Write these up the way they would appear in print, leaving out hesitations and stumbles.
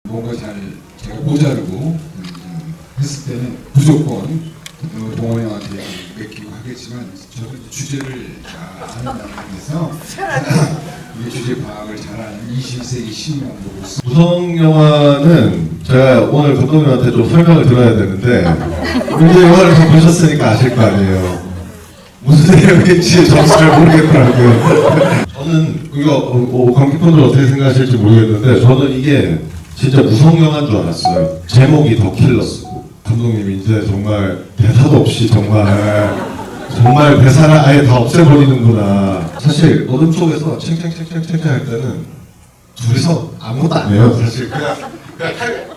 뭔가 잘 제가 모자르고 했을 때는 무조건 동원이 형한테 맡기고 하겠지만 저도 주제를 아는 나라에서 이 주제 파악을 잘하는 21세기 신명으로서 무성 영화는 제가 오늘 감독님한테 좀 설명을 들어야 되는데 이제 영화를 좀 보셨으니까 아실 거 아니에요. 무슨 내용인지 저도 잘 모르겠더라고요. 저는 이거 관객분들 어떻게 생각하실지 모르겠는데 저는 이게 진짜 무성 영화인 줄 알았어요. 제목이 더 킬러스고 감독님이 이제 정말 대사도 없이 정말 대사를 아예 다 없애버리는구나. 사실 어둠 속에서 챙챙챙챙챙 할 때는 둘이서 아무것도 안 해요. 사실 그냥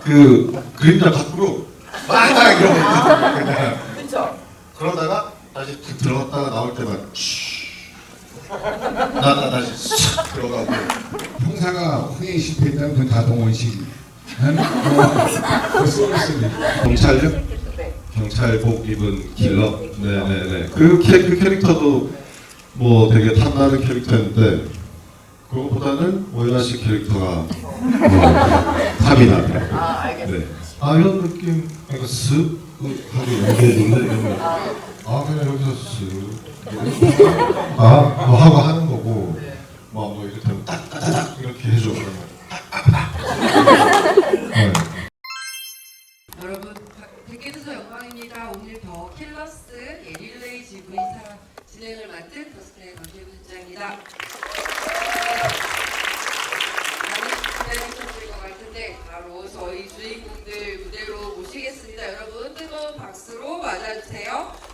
그 그림자 밖으로 막 이러고 있는 그냥. 그렇죠. 그러다가 다시 들어갔다가 나올 때만 나 다시 싹 들어가고. 형사가 흥행 실패했다면 그건 다 동원식 경찰요? 네. 경찰복 입은 킬러. 네네네. 그 캐릭터도 뭐 되게 탐나는 캐릭터인데 그거보다는 오연아 씨 캐릭터가 탐이 나더라고요. 알겠습니다. 네. 아 이런 느낌, 약간 쓱 하고 연기해주는데 이러면 그냥 여기서 쓱 뭐 하고 하는 거고 뭐 이를테면 딱딱딱 이렇게 해줘 그러면 네. 여러분 뵙게 돼서 영광입니다. 오늘 더 킬러스 릴레이 GV 진행을 맡은 더스크린 강태훈 실장입니다. 많은 기다리셨을 것 같은데 바로 저희 주인공들 무대로 모시겠습니다. 여러분 뜨거운 박수로 맞아주세요.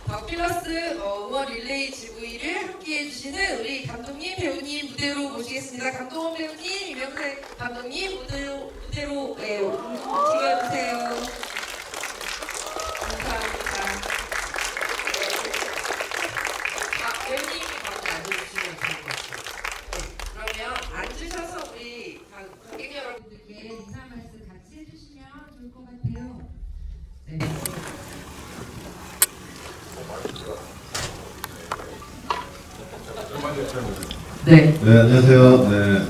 더 킬러스 응원 릴레이 GV를 함께해 주시는 우리 감독님, 배우님 무대로 모시겠습니다. 강동원 배우님, 이명세 감독님 무대로 찍어주세요. 감사합니다. 배우님이 가운데 앉아주시면 좋을 것 같아요. 네, 그러면 앉으셔서 우리 관객 여러분들께 인사 말씀 같이 해주시면 좋을 것 같아요. 네. 네. 네, 안녕하세요. 네,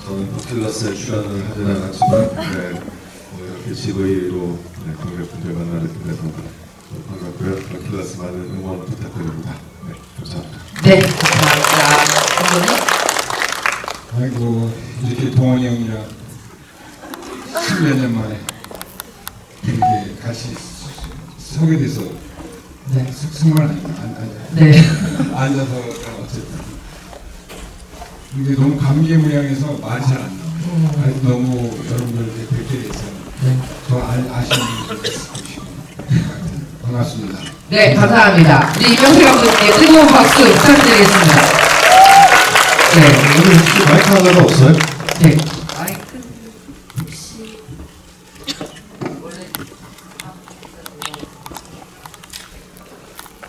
저는 더킬러스에 출연을 하진 않았지만, 이렇게 GV로 관객분들 만나게 돼서 반갑고요. 더킬러스 많은 응원 부탁드립니다. 네, 감사합니다. 네, 감사합니다. 감독님. 아이고 이렇게 동원이 형이랑 10몇 년 만에 이렇게 같이 서게 돼서 네. 정말 네. 앉아서 어쨌든 이게 너무 감개무량해서 말이 잘 안 나와요. 아니, 너무 여러분들 뵙게 돼서 더 아시는 분들 있을 것이고 반갑습니다. 네, 감사합니다. 우리 이명세 감독님 뜨거운 박수 부탁드리겠습니다. 네. 오늘 혹시 마이크 하나가 없어요? 네. 마이크 혹시 원래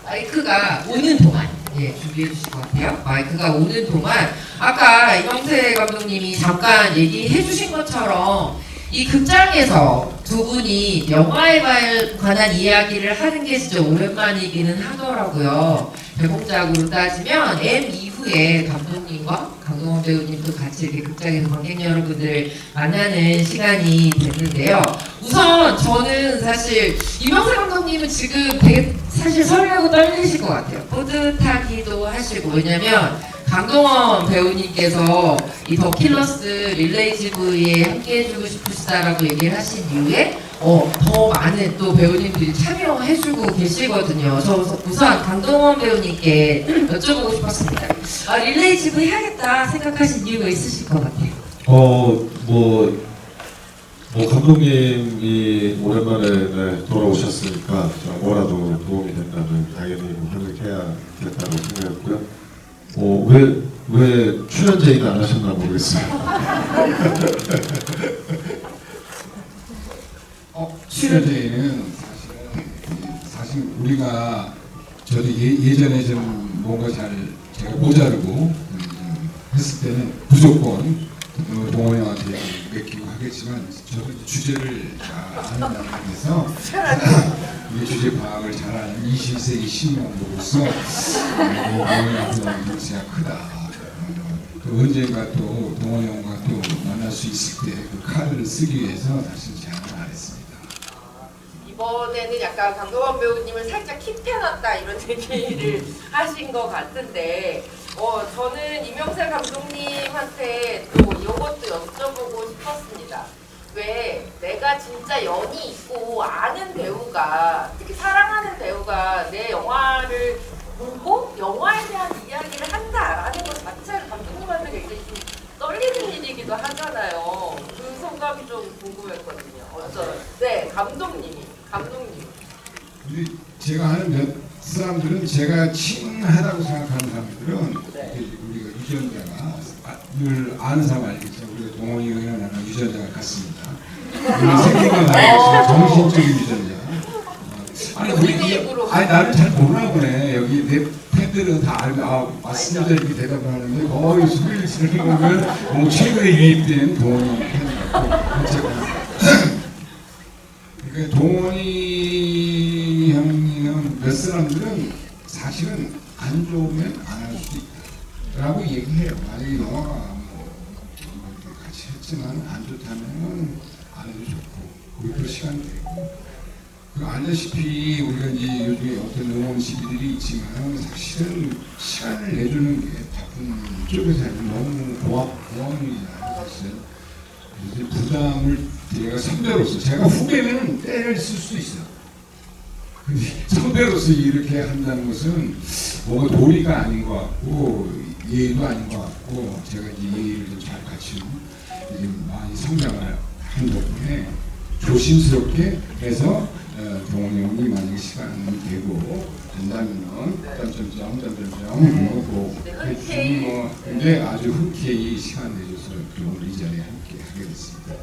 마이크가 오는 동안 준비해 주실 것 같아요. 마이크가 오는 동안 아까 이명세 감독님이 잠깐 얘기해 주신 것처럼 이 극장에서 두 분이 영화에 관한 이야기를 하는 게 진짜 오랜만이기는 하더라고요. 대목작으로 따지면 M 이후에 감독님과 강동원 배우님도 같이 이렇게 극장에서 관객 여러분들 만나는 시간이 됐는데요. 우선 저는 사실 이명세 감독님은 지금 되게 사실 설레고 떨리실 것 같아요. 뿌듯하기도 하시고. 왜냐면 강동원 배우님께서 이 더 킬러스 릴레이 GV에 함께 해주고 싶으시다라고 얘기를 하신 이후에 더 많은 또 배우님들이 참여해주고 계시거든요. 저 우선 강동원 배우님께 여쭤보고 싶었습니다. 릴레이 GV 해야겠다 생각하신 이유가 있으실 것 같아요. 감독님이 오랜만에 돌아오셨으니까 뭐라도 도움이 된다면 당연히 협력해야겠다고 생각했고요. 왜 출연 제의는 안 하셨나 모르겠어요. 출연제는 사실 우리가 저도 예전에 좀 뭔가 잘 제가 모자르고 했을 때는 무조건 동원이 형한테 맡기고 하겠지만 저도 주제를 아는 나라에서 이 주제 파악을 잘하는 21세기 신명으로서 동원이 형한테 덩치가 크다. 그 언젠가 또 동원이 형과 또 만날 수 있을 때 그 카드를 쓰기 위해서 사실 제안을 안 했습니다. 이번에는 약간 강동원 배우님을 살짝 킵해놨다 이런 얘기를 하신 것 같은데 저는 이명세 감독님한테 또 이것도 여쭤보고 싶었습니다. 왜 내가 진짜 연이 있고 아는 배우가, 특히 사랑하는 배우가 내 영화를 보고 영화에 대한 이야기를 한다라는 것 자체가 감독님한테 굉장히 좀 떨리는 일이기도 하잖아요. 그 소감이 좀 궁금했거든요. 네, 감독님. 우리 제가 하는 몇 사람들은 제가 친하다고 생각하는 사람들은 네. 우리가 유전자가 늘 아는 사람 알겠죠. 우리가 동원이 형이랑 나랑 유전자가 같습니다. 우리 생긴 건 알겠지만 정신적인 유전자. 아니 나를 잘 모르나 보네. 여기 내 팬들은 다 알고 맞습니다 이렇게 대답을 하는데 거의 소리를 지르는 건 최근에 유입된 동원이 팬 같고. 그러니까 동원이 형이랑 몇 사람들은 사실은 안 좋으면 안 할 수도 있다라고 얘기해요. 만약에 영화가 같이 했지만 안 좋다면 안 해도 좋고 그것도 시간이 되고. 알다시피 우리가 이제 요즘에 어떤 응원 시비들이 있지만 사실은 시간을 내주는 게 바쁜 쪽에서 너무 고마운 일이잖아요. 사실 그래서 부담을 제가 선배로서 제가 후배는 때를 쓸 수 있어요. 근데 선배로서 이렇게 한다는 것은 뭔가 도리가 아닌 것 같고 예의도 아닌 것 같고 제가 이제 예의를 좀 잘 갖추고 이제 많이 성장을 한 덕분에 조심스럽게 해서 동원이 형이 만약에 시간이 되고 된다면은 점점점 근데 아주 흔쾌히 시간 내줘서 오늘 이 자리에 함께 하게 됐습니다.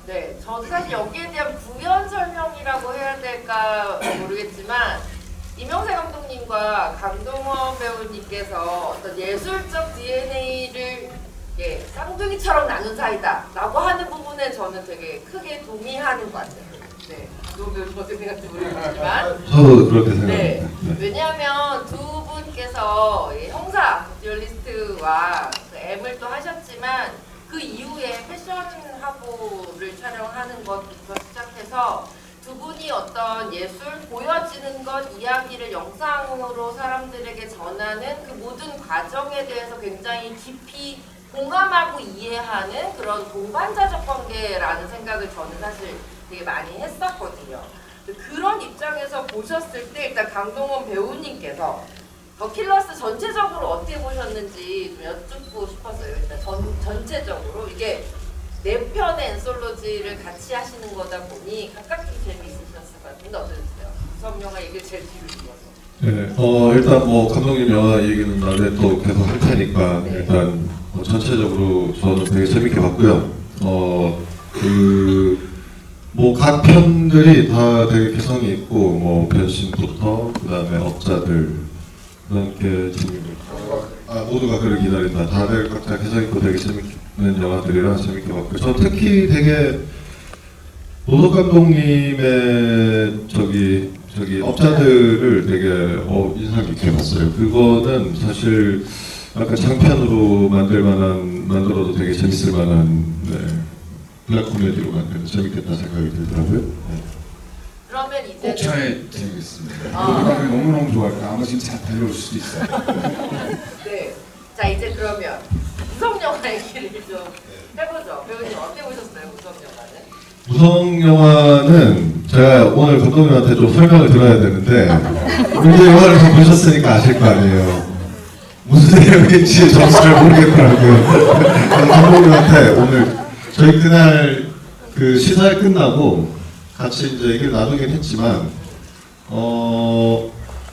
네, 저도 사실 여기에 대한 부연 설명이라고 해야 될까 모르겠지만 이명세 감독님과 강동원 배우님께서 어떤 예술적 DNA를 쌍둥이처럼 나눈 사이다라고 하는 부분에 저는 되게 크게 동의하는 것 같아요. 네, 강동원 배우님 어떻게 생각할지 모르겠지만 저도 그렇게 생각합니다. 네, 왜냐하면 두 분께서 형사 듀얼리스트와 그 M을 또 하셨지만 그 이후에 패션 화보를 촬영하는 것부터 시작해서 두 분이 어떤 예술, 보여지는 것, 이야기를 영상으로 사람들에게 전하는 그 모든 과정에 대해서 굉장히 깊이 공감하고 이해하는 그런 동반자적 관계라는 생각을 저는 사실 되게 많이 했었거든요. 그런 입장에서 보셨을 때 일단 강동원 배우님께서 더 킬러스 전체적으로 어떻게 보셨는지 좀 여쭙고 싶었어요. 일단 전체적으로 이게 4편의 엔솔로지를 같이 하시는 거다 보니 각각 좀 재미있으셨을 것 같은데 어떠셨어요? 구성영화 얘기를 제일 뒤로 이어서. 네, 일단 뭐 감독님 영화 얘기는 나중에 또 계속 할 테니까 네. 일단 전체적으로 저는 되게 재밌게 봤고요. 뭐 각 편들이 다 되게 개성이 있고 뭐 변신부터 그다음에 업자들 그런 게 모두가 그를 기다린다. 다들 각자 개성 있고 되게 재밌는 영화들이라 재밌게 봤고 저 특히 되게 노석 감독님의 저기 업자들을 되게 인상 깊게 봤어요. 그거는 사실 약간 장편으로 만들어도 되게 재밌을 만한 블랙 코미디로 만들면 재밌겠다 생각이 들더라고요. 네. 그러면 이제 꼭 전해드리겠습니다. 너무너무 좋아할까 아마 지금 잘 달려올 수도 있어요. 네, 자 이제 그러면 구성영화 얘기를 좀 해보죠. 배우님 어떻게 보셨어요, 구성영화는? 무성 영화는 제가 오늘 감독님한테 좀 설명을 들어야 되는데 이제 영화를 좀 보셨으니까 아실 거 아니에요. 무슨 내용인지 저도 잘 모르겠더라고요. 감독님한테 오늘 저희 그날 그 시사회 끝나고 같이 이제 얘기를 나누긴 했지만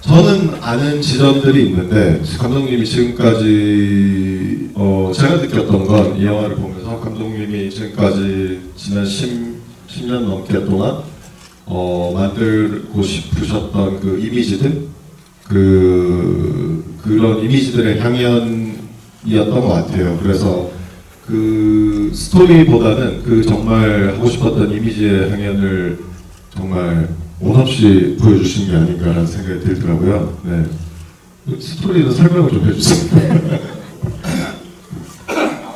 저는 아는 지점들이 있는데 감독님이 지금까지 제가 느꼈던 건 이 영화를 보면서 감독님이 지금까지 지난 10년 넘게 동안 만들고 싶으셨던 그 이미지들 그런 이미지들의 향연이었던 것 같아요. 그래서 그 스토리보다는 그 정말 하고 싶었던 이미지의 향연을 정말 원 없이 보여주신 게 아닌가라는 생각이 들더라고요. 네. 스토리는 설명을 좀 해주세요.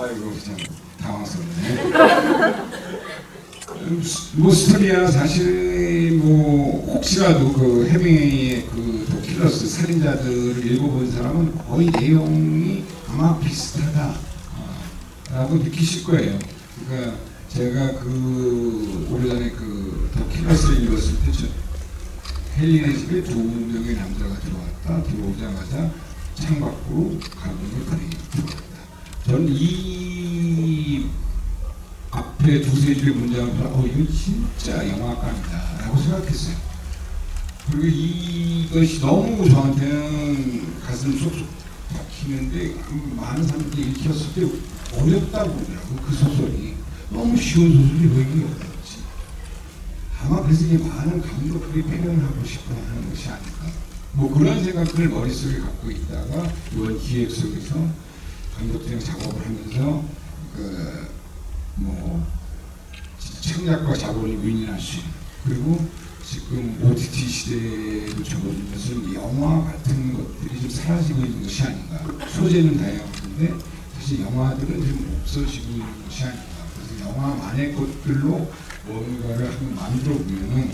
아이고 참 당황스럽네. 뭐 스토리야 사실 뭐 혹시라도 그 해밍웨이의 그 도킬러스 살인자들을 읽어본 사람은 거의 내용이 아마 비슷하다라고 느끼실 거예요. 그러니까 제가 그 오래전에 그 도킬러스를 읽었을 때 헬린의 집에 2명의 남자가 들어왔다. 들어오자마자 창밖으로 감독을 들어왔다. 저는 이 앞에 두세 줄의 문장을 보고 이건 진짜 영화감이다 라고 생각했어요. 그리고 이것이 너무 저한테는 가슴 쏙쏙 박히는데 많은 사람들이 읽혔을 때 어렵다고 그러더라고요. 그 소설이 너무 쉬운 소설이 왜 이게 어렵지. 아마 그래서 이게 많은 감독들이 표현하고 싶어 하는 것이 아닐까. 뭐 그런 생각들을 머릿속에 갖고 있다가 이번 기획 속에서 감독들이랑 작업을 하면서 뭐 창작과 자본이 윈윈할 수 있는, 그리고 지금 OTT 시대로 접어들면서 영화 같은 것들이 좀 사라지고 있는 것이 아닌가. 소재는 다양한데 사실 영화들은 좀 없어지고 있는 것이 아닌가. 그래서 영화만의 것들로 뭔가를 한번 만들어 보면은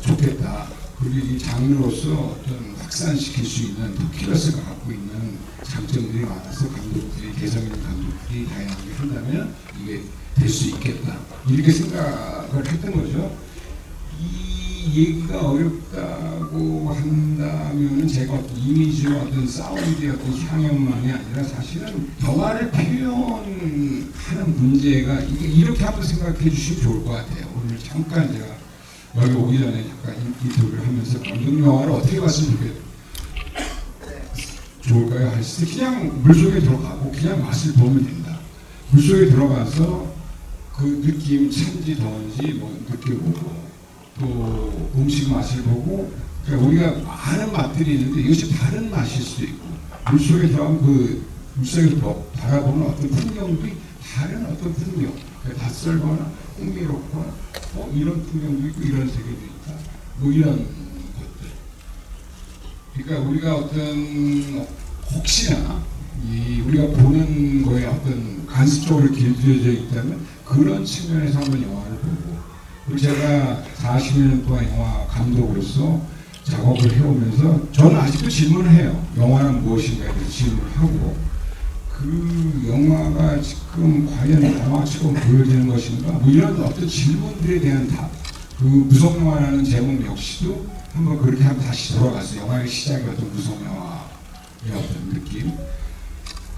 좋겠다. 그리고 이 장르로서 어떤 확산시킬 수 있는 도킬러스가 갖고 있는 장점들이 많아서 감독들이, 개성 있는 감독들이 다양하게 한다면 이게 될 수 있겠다. 이렇게 생각을 했던 거죠. 이 얘기가 어렵다고 한다면 제가 어떤 이미지와 어떤 사운드의 어떤 향연만이 아니라 사실은 영화를 표현하는 문제가 이렇게 한번 생각해 주시면 좋을 것 같아요. 오늘 잠깐 제가 여기 오기 전에 잠깐 인터뷰를 하면서 감독 영화를 어떻게 봤으면 좋을까요? 하실 때 그냥 물속에 들어가고 그냥 맛을 보면 된다. 물속에 들어가서 그 느낌 찬지 더운지 뭐 느껴보고 또 음식 맛을 보고, 그러니까 우리가 많은 맛들이 있는데 이것이 다른 맛일 수도 있고, 물속에 들어가면 그 물속에서 바라보는 어떤 풍경들이 다른 어떤 풍경, 그러니까 낯설거나 흥미롭거나 이런 풍경도 있고 이런 세계도 있다. 뭐 이런 것들. 그러니까 우리가 어떤 혹시나 우리가 보는 거에 어떤 간접적으로 길들여져 있다면 그런 측면에서 한번 영화를 보고, 그리고 제가 40년 동안 영화 감독으로서 작업을 해오면서 저는 아직도 질문을 해요. 영화는 무엇인가에 대해서 질문을 하고, 그 영화가 지금 과연 영화처럼 보여지는 것인가? 뭐 이런 어떤 질문들에 대한 답. 그 무성영화라는 제목 역시도 한번 그렇게 한번 다시 돌아가서 영화의 시작이 어떤 무성영화의 어떤 느낌,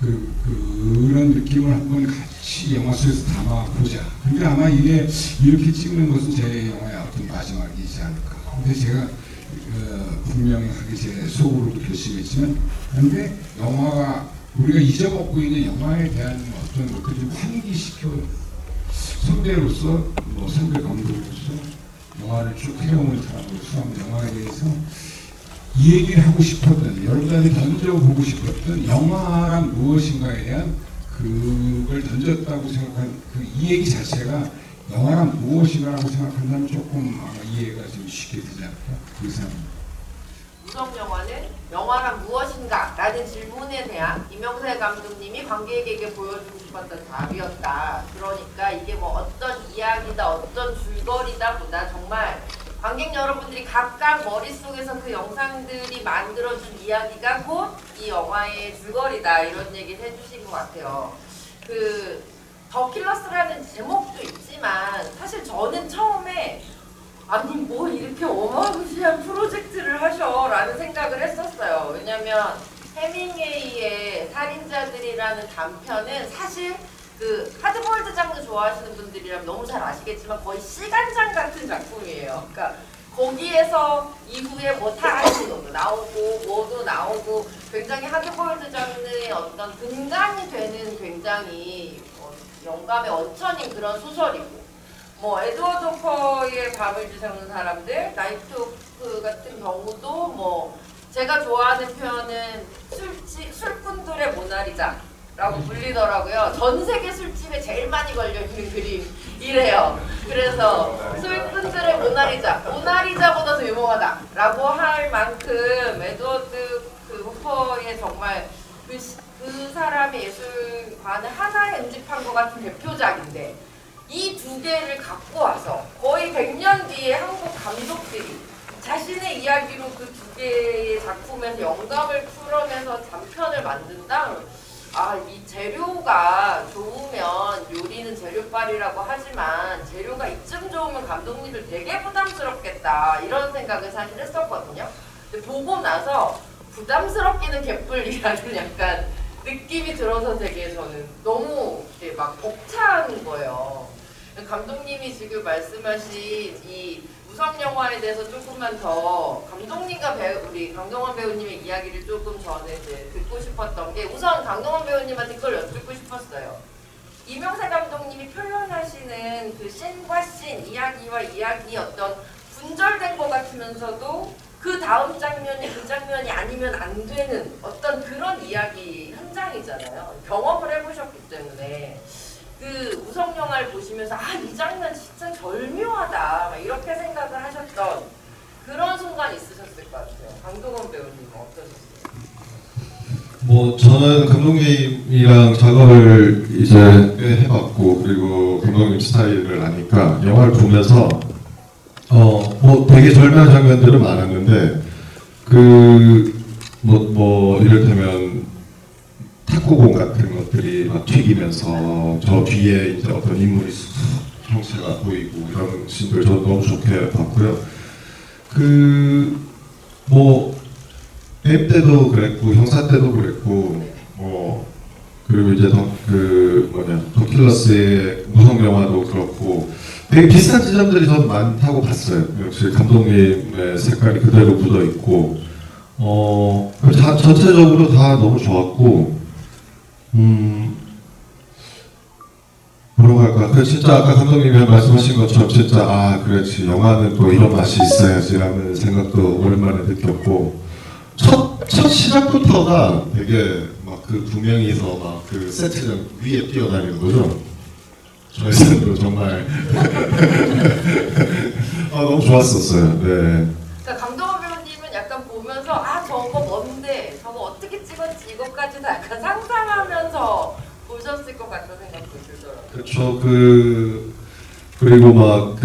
그런 느낌을 한번 같이 영화 속에서 담아보자. 그러니까 아마 이게 이렇게 찍는 것은 제 영화의 어떤 마지막이지 않을까. 근데 제가 분명하게 제 속으로도 결심했지만, 그런데 영화가 우리가 잊어먹고 있는 영화에 대한 어떤 것들을 좀 환기시켜, 선배로서 뭐 선배 감독으로서 영화를 쭉 해오는 사람으로서 한번 영화에 대해서 이 얘기를 하고 싶었던, 여러분들한테 던져보고 싶었던 영화란 무엇인가에 대한 그걸 던졌다고 생각한 이 얘기 자체가 영화란 무엇인가라고 생각한다면 조금 아마 이해가 좀 쉽게 되지 않을까, 그 생각입니다. 무성 영화는 영화란 무엇인가? 라는 질문에 대한 이명세 감독님이 관객에게 보여주고 싶었던 답이었다. 그러니까 이게 뭐 어떤 이야기다, 어떤 줄거리다 보다 정말 관객 여러분들이 각각 머릿속에서 그 영상들이 만들어준 이야기가 곧 이 영화의 줄거리다, 이런 얘기를 해주신 것 같아요. 더 킬러스라는 제목도 있지만 사실 저는 처음에 아니 뭐 이렇게 어마무시한 프로젝트를 하셔 라는 생각을 했었어요. 왜냐면 해밍웨이의 살인자들이라는 단편은 사실 그 하드보일드 장르 좋아하시는 분들이라면 너무 잘 아시겠지만 거의 시간장 같은 작품이에요. 그러니까 거기에서 이후에 뭐 타란티노도 나오고 뭐도 나오고 굉장히 하드보일드 장르의 어떤 근간이 되는 굉장히 영감의 원천인 그런 소설이고, 뭐 에드워드 호퍼의 밤을 지새우는 사람들, 나이트워크 같은 경우도 뭐 제가 좋아하는 표현은 술꾼들의 모나리자라고 불리더라고요. 전 세계 술집에 제일 많이 걸려있는 그림이래요. 그래서 술꾼들의 모나리자보다 더 유명하다라고 할 만큼 에드워드 호퍼의 정말 그 사람의 예술 음집하는 하나에 음집한 것 같은 대표작인데 이 두 개를 갖고 와서 거의 100년 뒤에 한국 감독들이 자신의 이야기로 그 두 개의 작품에서 영감을 풀어내서 단편을 만든다? 아, 이 재료가 좋으면 요리는 재료빨이라고 하지만 재료가 이쯤 좋으면 감독님들 되게 부담스럽겠다 이런 생각을 사실 했었거든요. 근데 보고 나서 부담스럽기는 개뿔이라는 약간 느낌이 들어서 되게 저는 너무 이렇게 막 벅찬 거예요. 감독님이 지금 말씀하신 이 무성 영화에 대해서 조금만 더 감독님과 우리 강동원 배우님의 이야기를 조금 저는 이제 듣고 싶었던 게 우선 강동원 배우님한테 그걸 여쭙고 싶었어요. 이명세 감독님이 표현하시는 그 씬과 씬, 이야기와 이야기 어떤 분절된 것 같으면서도 그 다음 장면이 그 장면이 아니면 안 되는 어떤 그런 이야기 현장이잖아요. 경험을 해보셨기 때문에 그 우성 영화를 보시면서 아, 이 장면 진짜 절묘하다 막 이렇게 생각을 하셨던 그런 순간이 있으셨을 것 같아요. 강동원 배우님은 어떠셨어요? 뭐 저는 감독님이랑 작업을 이제 꽤 해봤고 그리고 감독님 스타일을 아니까 영화를 보면서 뭐 되게 절묘한 장면들은 많았는데 그 뭐 이를테면 탁구공 같은 것들이 막 튀기면서 저 뒤에 이제 어떤 인물이 형체가 보이고 이런 씬들 저는 너무 좋게 봤고요. 뭐 게임 때도 그랬고 형사 때도 그랬고 뭐 그리고 이제 더킬러스의 무성 영화도 그렇고 되게 비슷한 지점들이 전 많다고 봤어요. 역시 감독님의 색깔이 그대로 묻어 있고 전체적으로 다 너무 좋았고 뭐라고 할까? 그 진짜 아까 감독님이 말씀하신 것처럼 진짜 그렇지 영화는 또 이런 맛이 있어야지라는 생각도 오랜만에 느꼈고 첫 시작부터가 되게 막 그 두 명이서 막 그 세트장 위에 뛰어다니는 거죠. 저희 생각으로 정말 너무 좋았었어요. 네. 그러니까 강동원 배우님은 약간 보면서 아 저거 뭔데 저거 어떻게 찍었지 이것까지도 약간 상상하면서 보셨을 것 같다는 생각도 들더라고요. 그렇죠. 그리고 막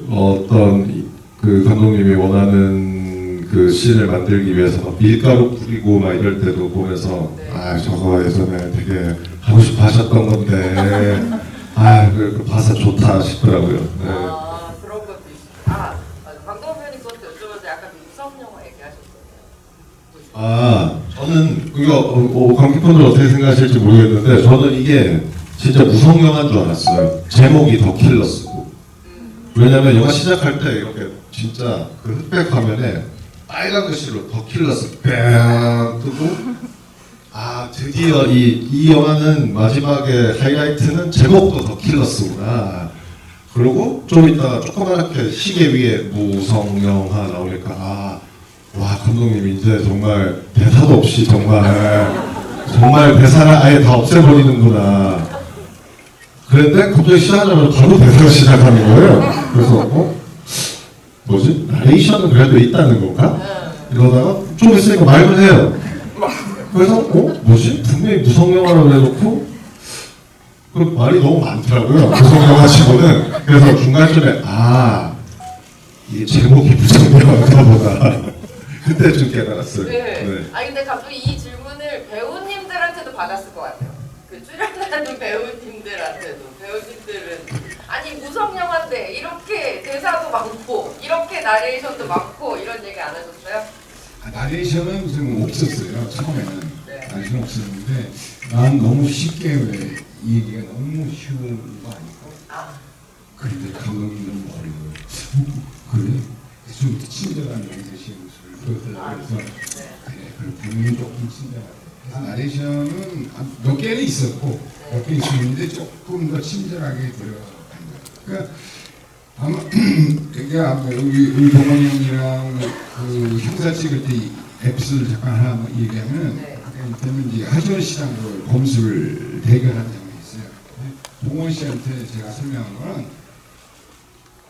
어떤 그 감독님이 원하는 그 씬을 만들기 위해서 막 밀가루 뿌리고 막 이럴 때도 보면서 네. 저거 예전에 되게 하고 싶어 하셨던 건데 그 봐서 좋다 싶더라고요. 네. 그런 것도 있어요. 강동원 배우님 그것도 여쭤봐서 약간 무성 영화 얘기하셨거든요. 저는 이거 관객분들 어떻게 생각하실지 모르겠는데 저는 이게 진짜 무성 영화인 줄 알았어요. 제목이 더 킬러스고. 왜냐면 영화 시작할 때 이렇게 진짜 그 흑백 화면에 빨간 글씨로 더 킬러스 뺑 뜨고 드디어 이 영화는 마지막에 하이라이트는 제목도 더 킬러스구나. 그리고 좀 이따가 조그맣게 시계 위에 무성 영화 나오니까 와 감독님 이제 정말 대사도 없이 정말 대사를 아예 다 없애버리는구나. 그런데 갑자기 시작하자마자 바로 대사가 시작하는 거예요. 그래서 뭐지? 나레이션은 그래도 있다는 건가? 이러다가 좀 있으니까 말을 해요. 그래서 뭐지? 분명히 무성 영화라고 해놓고 그 말이 너무 많더라고요. 무성 영화 치고는. 그래서 중간쯤에 이게 제목이 무성 영화인가 보다. 그때 좀 깨달았어요. 네. 네. 근데 감독이 이 질문을 배우님들한테도 받았을 것 같아요. 그 출연하는 배우님들한테도 배우님들은 아니 무성 영화인데 이렇게 대사도 많고 이렇게 나레이션도 많고 이런 얘기 안 하셨어요? 나레이션은 무슨 없었어요. 처음에는 네. 나레이션 없었는데 난 너무 쉽게 왜 이 얘기가 너무 쉬운 거 아닐까? 그런데 감독님은 모르고 그래? 좀 친절한 영세씨의 모습을 보여달라고 해서 그래 분명히 조금 친절하게 그래서 나레이션은 몇 개는 있었고 몇 개 있었는데 조금 더 친절하게 들어간 거예요. 그러니까 아마 우리 동원이 형이랑 그 형사 찍을 때 에피소드 잠깐 하나 얘기하면 그러면 이제 하지원 시장으로 범수를 대결하는 장면이 있어요. 동원 씨한테 제가 설명한 거는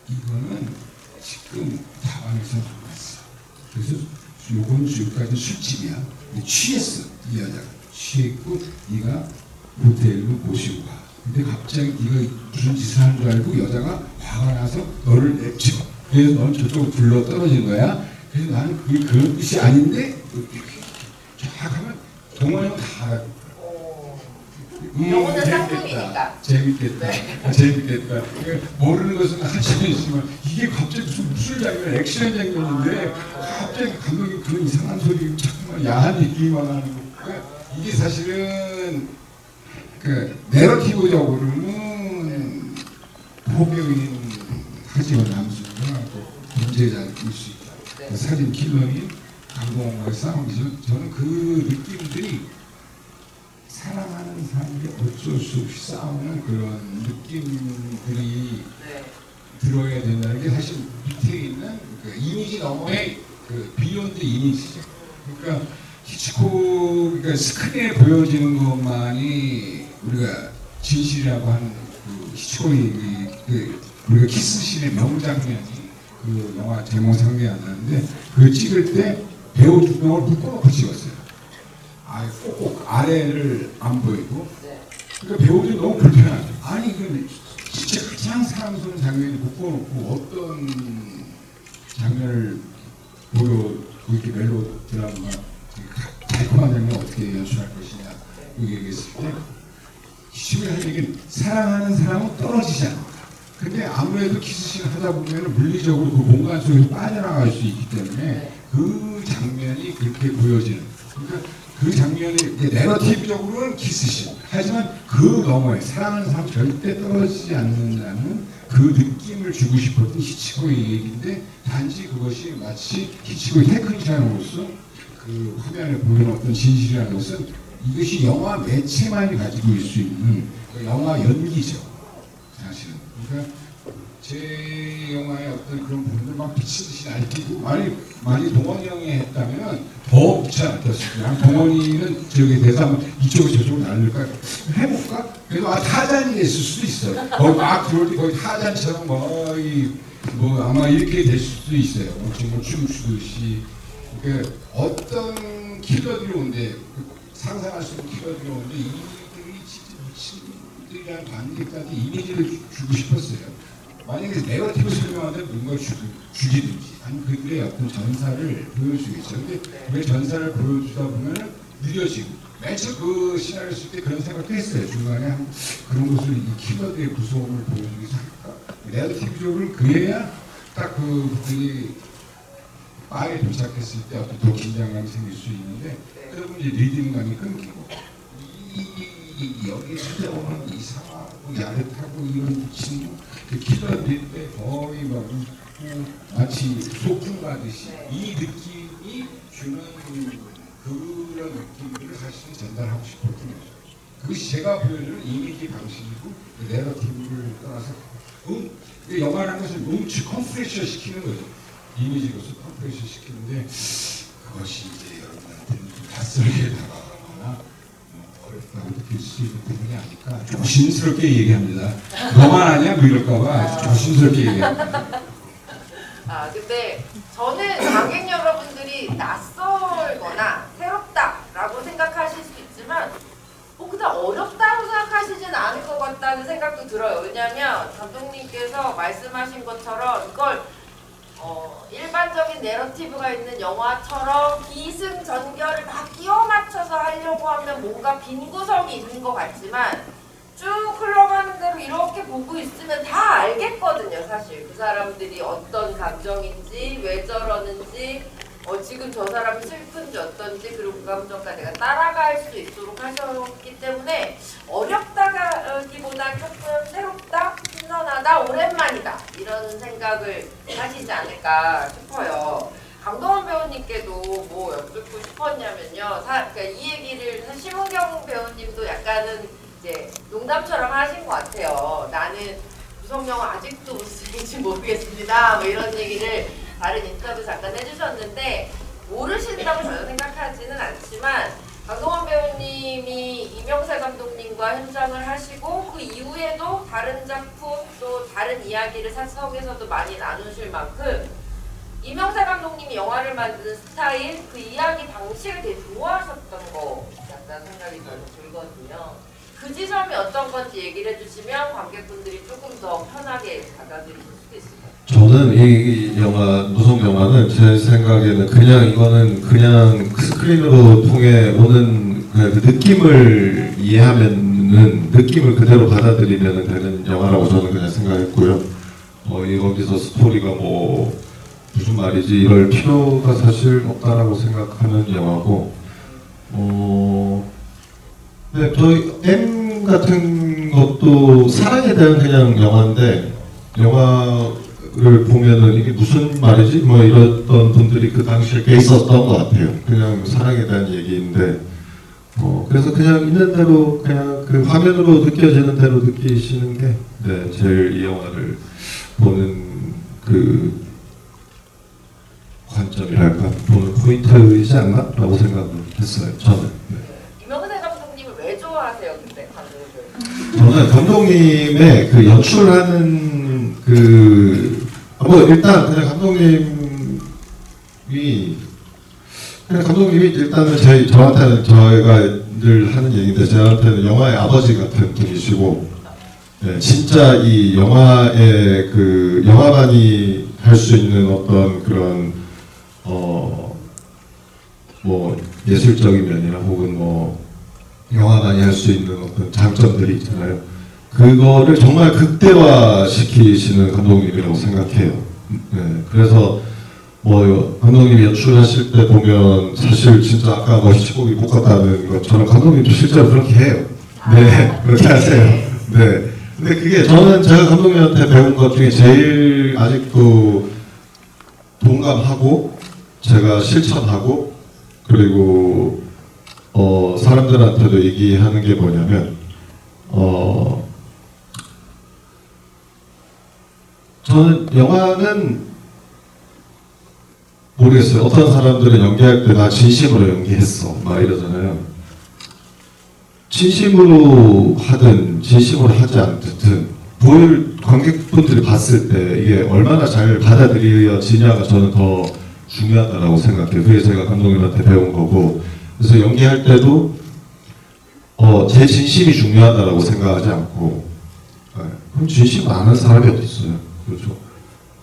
이거는 지금 다방에서 나왔어. 그래서 요건 지금까지 술집이야. 취했어. 이 여자가 취했고 네가 호텔로 모시고 가. 근데 갑자기 네가 무슨 짓을 하는 줄 알고 여자가 화가 나서 너를 냅쳐. 그래서 넌 저쪽으로 굴러 떨어진 거야. 그래서 나는 그게 그런 뜻이 아닌데 쫙 하면 동원이 다 영어는 쌍둥이니까. 재밌겠다. 재밌겠다. 그러니까 모르는 것은 한참 있지만 이게 갑자기 무슨 장면, 액션 장면인데 갑자기 감독이 그런 이상한 소리, 자꾸만 야한 얘기만 하는 거. 그러니까 이게 사실은 그 내러티브적으로는 포병인 하지원 남순과 범죄자일 수 있다. 그 살인 킬러인 강동원과의 싸움이 저는 그 느낌들이 사랑하는 사람이 어쩔 수 없이 싸우는 그런 느낌들이 네. 들어야 된다는 게 사실 밑에 있는 그 이미지 너머의 그 비욘드 이미지죠. 그러니까 히치콕 스크린에 보여지는 것만이 우리가 진실이라고 하는 그 히치콕이 그 우리가 키스신의 명장면이 그 영화 제목 상상이 안 나는데 그 찍을 때 배우 두 명을 묶어놓고 찍었어요. 꼭 아래를 안 보이고. 네. 그러니까 배우들이 너무 불편하죠. 아니 그 진짜 가장 사랑 쏘는 장면이 묶어놓고 어떤 장면을 보여 이렇게 멜로 드라마 달콤한 장면 어떻게 연출할 것이냐 이렇게 얘기했을 때 시청자 할 얘기는 사랑하는 사람은 떨어지지 않는다. 근데 아무래도 키스씬 하다 보면 물리적으로 그 공간 속에서 빠져나갈 수 있기 때문에 그 장면이 그렇게 보여지는. 그러니까 그 장면이 내러티브적으로는 키스씬. 하지만 그 너머에 사랑하는 사람 절대 떨어지지 않는다는 그 느낌을 주고 싶었던 히치콕의 얘기인데 단지 그것이 마치 히치콕의 테크니션으로서 그 화면에 보이는 어떤 진실이라는 것은 이것이 영화 매체만이 가지고 있을 수 있는 그 영화 연기죠. 사실은. 그러니까 제 영화의 어떤 그런 부분들 막 미치듯이 날뛰고 만약 동원이 형이 했다면 더 묻지 않았겠습니다. 동원이는 저기 대사 이쪽으로 저쪽으로 날릴까 해볼까? 그래도 타잔이 됐을 수도 있어요. 거의 막 들어올 때 거의 타잔처럼 거의 뭐 아마 이렇게 될 수도 있어요. 정말 춤추듯이. 그러니까 어떤 킬러들이 온데 상상할 수 있는 킬러들이 오는데 이들이 진짜 미친들이라는 관객들한테 이미지를 주고 싶었어요. 만약에 네거티브 설명하는데 누군가 죽이든지 아니면 그들의 어떤 전사를 보여주겠죠. 근데 왜 전사를 보여주다 보면 느려지고 맨 처음 그 시나리오 쓸 때 그런 생각도 했어요. 중간에 그런 것을 이 킬러들의 무서움을 보여주기 위해서 할까. 네거티브적으로 그래야 딱 그들이 바에 도착했을 때 어떤 더 긴장감이 생길 수 있는데 그러면 이제 리듬감이 끊기고 여기 찾아오는 이상하고 야릇하고 이런 친구 그 킬러들인데 거의 막 웃고 마치 소풍 가듯이 이 느낌이 주는 그런 느낌들을 사실 전달하고 싶었던 거죠. 그것이 제가 보여주는 이미지 방식이고 그 내러티브를 떠나서 영화라는 것을 컴프레셔 시키는 거죠. 이미지로서 컴프레셔 시키는데 그것이 이제 여러분한테는 좀 낯설게 다가가거나 어렵다고 느낄 수 있는 부분이 아닐까 조심스럽게 얘기합니다. 너만 아냐? 뭐 이럴까봐 조심스럽게 얘기합니다. 근데 저는 관객 여러분들이 낯설거나 새롭다라고 생각하실 수 있지만 그냥 어렵다고 생각하시진 않을 것 같다는 생각도 들어요. 왜냐하면 감독님께서 말씀하신 것처럼 이걸 일반적인 내러티브가 있는 영화처럼 기승전결을 막 끼워 맞춰서 하려고 하면 뭔가 빈 구석이 있는 것 같지만 쭉 흘러가는 대로 이렇게 보고 있으면 다 알겠거든요. 사실 그 사람들이 어떤 감정인지 왜 저러는지 지금 저 사람이 슬픈지 어떤지 그리고 그 감정까지 내가 따라갈 수 있도록 하셨기 때문에 어렵다기보다 조금 새롭다, 신선하다, 오랜만이다 이런 생각을 하시지 않을까 싶어요. 강동원 배우님께도 뭐 여쭙고 싶었냐면요. 그러니까 이 얘기를 심은경 배우님도 약간은 이제 농담처럼 하신 것 같아요. 나는 무성영화 아직도 무슨인지 모르겠습니다. 뭐 이런 얘기를 다른 인터뷰 잠깐 해주셨는데 모르신다고 전혀 생각하지는 않지만 강동원 배우님이 이명세 감독님과 현장을 하시고 그 이후에도 다른 작품 또 다른 이야기를 사석에서도 많이 나누실 만큼 이명세 감독님이 영화를 만드는 스타일 그 이야기 방식을 되게 좋아하셨던 것 같다는 생각이 저는 들거든요. 그 지점이 어떤 건지 얘기를 해주시면 관객분들이 조금 더 편하게 받아들이실 수도 있습니다. 저는 이 영화 무속 영화는 제 생각에는 그냥 이거는 그냥 스크린으로 통해 오는 그 느낌을 이해하면은 느낌을 그대로 받아들이면 되는 영화라고 저는 그냥 생각했고요. 여기서 스토리가 뭐 무슨 말이지 이럴 필요가 사실 없다라고 생각하는 영화고. 네, 저희 M 같은 것도 사랑에 대한 그냥 영화인데 영화를 보면은 이게 무슨 말이지? 뭐 이랬던 분들이 그 당시에 꽤 있었던 것 같아요. 그냥 사랑에 대한 얘기인데 그래서 그냥 있는 대로 그냥 그 화면으로 느껴지는 대로 느끼시는 게 네, 제일 이 영화를 보는 그 관점이랄까 보는 포인트이지 않나라고 생각을 했어요. 저는. 네. 이명세 감독님을 왜 좋아하세요, 근데 감독님을? 저는 감독님의 그 연출하는 뭐 일단 그냥 감독님이 일단은 저한테는 저희가 늘 하는 얘기인데 저한테는 영화의 아버지 같은 분이시고 네, 진짜 이 영화의 그 영화만이 할 수 있는 어떤 그런 뭐 예술적인 면이나 혹은 뭐 영화만이 할 수 있는 어떤 장점들이 있잖아요. 그거를 정말 극대화 시키시는 감독님이라고 생각해요. 네, 그래서 뭐 감독님이 연출하실 때 보면 사실 진짜 아까 뭐 시고기 볶았다는 것처럼 감독님도 실제로 그렇게 해요. 네, 그렇게 하세요. 네. 근데 그게 저는 제가 감독님한테 배운 것 중에 제일 아직도 동감하고 제가 실천하고 그리고 사람들한테도 얘기하는 게 뭐냐면 저는 영화는 모르겠어요. 어떤 사람들은 연기할 때 나 진심으로 연기했어 막 이러잖아요. 진심으로 하든 진심으로 하지 않든 보일 관객분들이 봤을 때 이게 얼마나 잘 받아들여지냐가 저는 더 중요하다고 생각해요. 그게 제가 감독님한테 배운 거고 그래서 연기할 때도 제 진심이 중요하다고 생각하지 않고 그럼 진심 아는 사람이 어디 있어요. 그렇죠.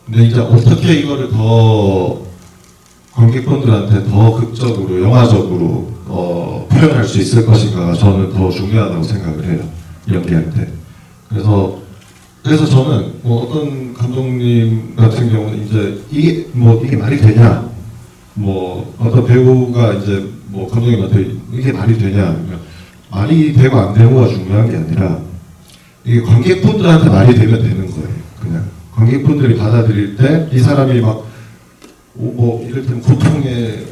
근데 이제 어떻게 이거를 더 관객분들한테 더 극적으로 영화적으로 표현할 수 있을 것인가가 저는 더 중요하다고 생각을 해요. 연기할 때. 그래서 저는 뭐 어떤 감독님 같은 경우는 이제 이게 말이 되냐, 뭐 어떤 배우가 이제 뭐 감독님한테 이게 말이 되냐, 말이 되고 안 되고가 중요한 게 아니라 이게 관객분들한테 말이 되면 되는 거예요. 그냥 관객분들이 받아들일 때 이 사람이 막 뭐 이를테면 고통에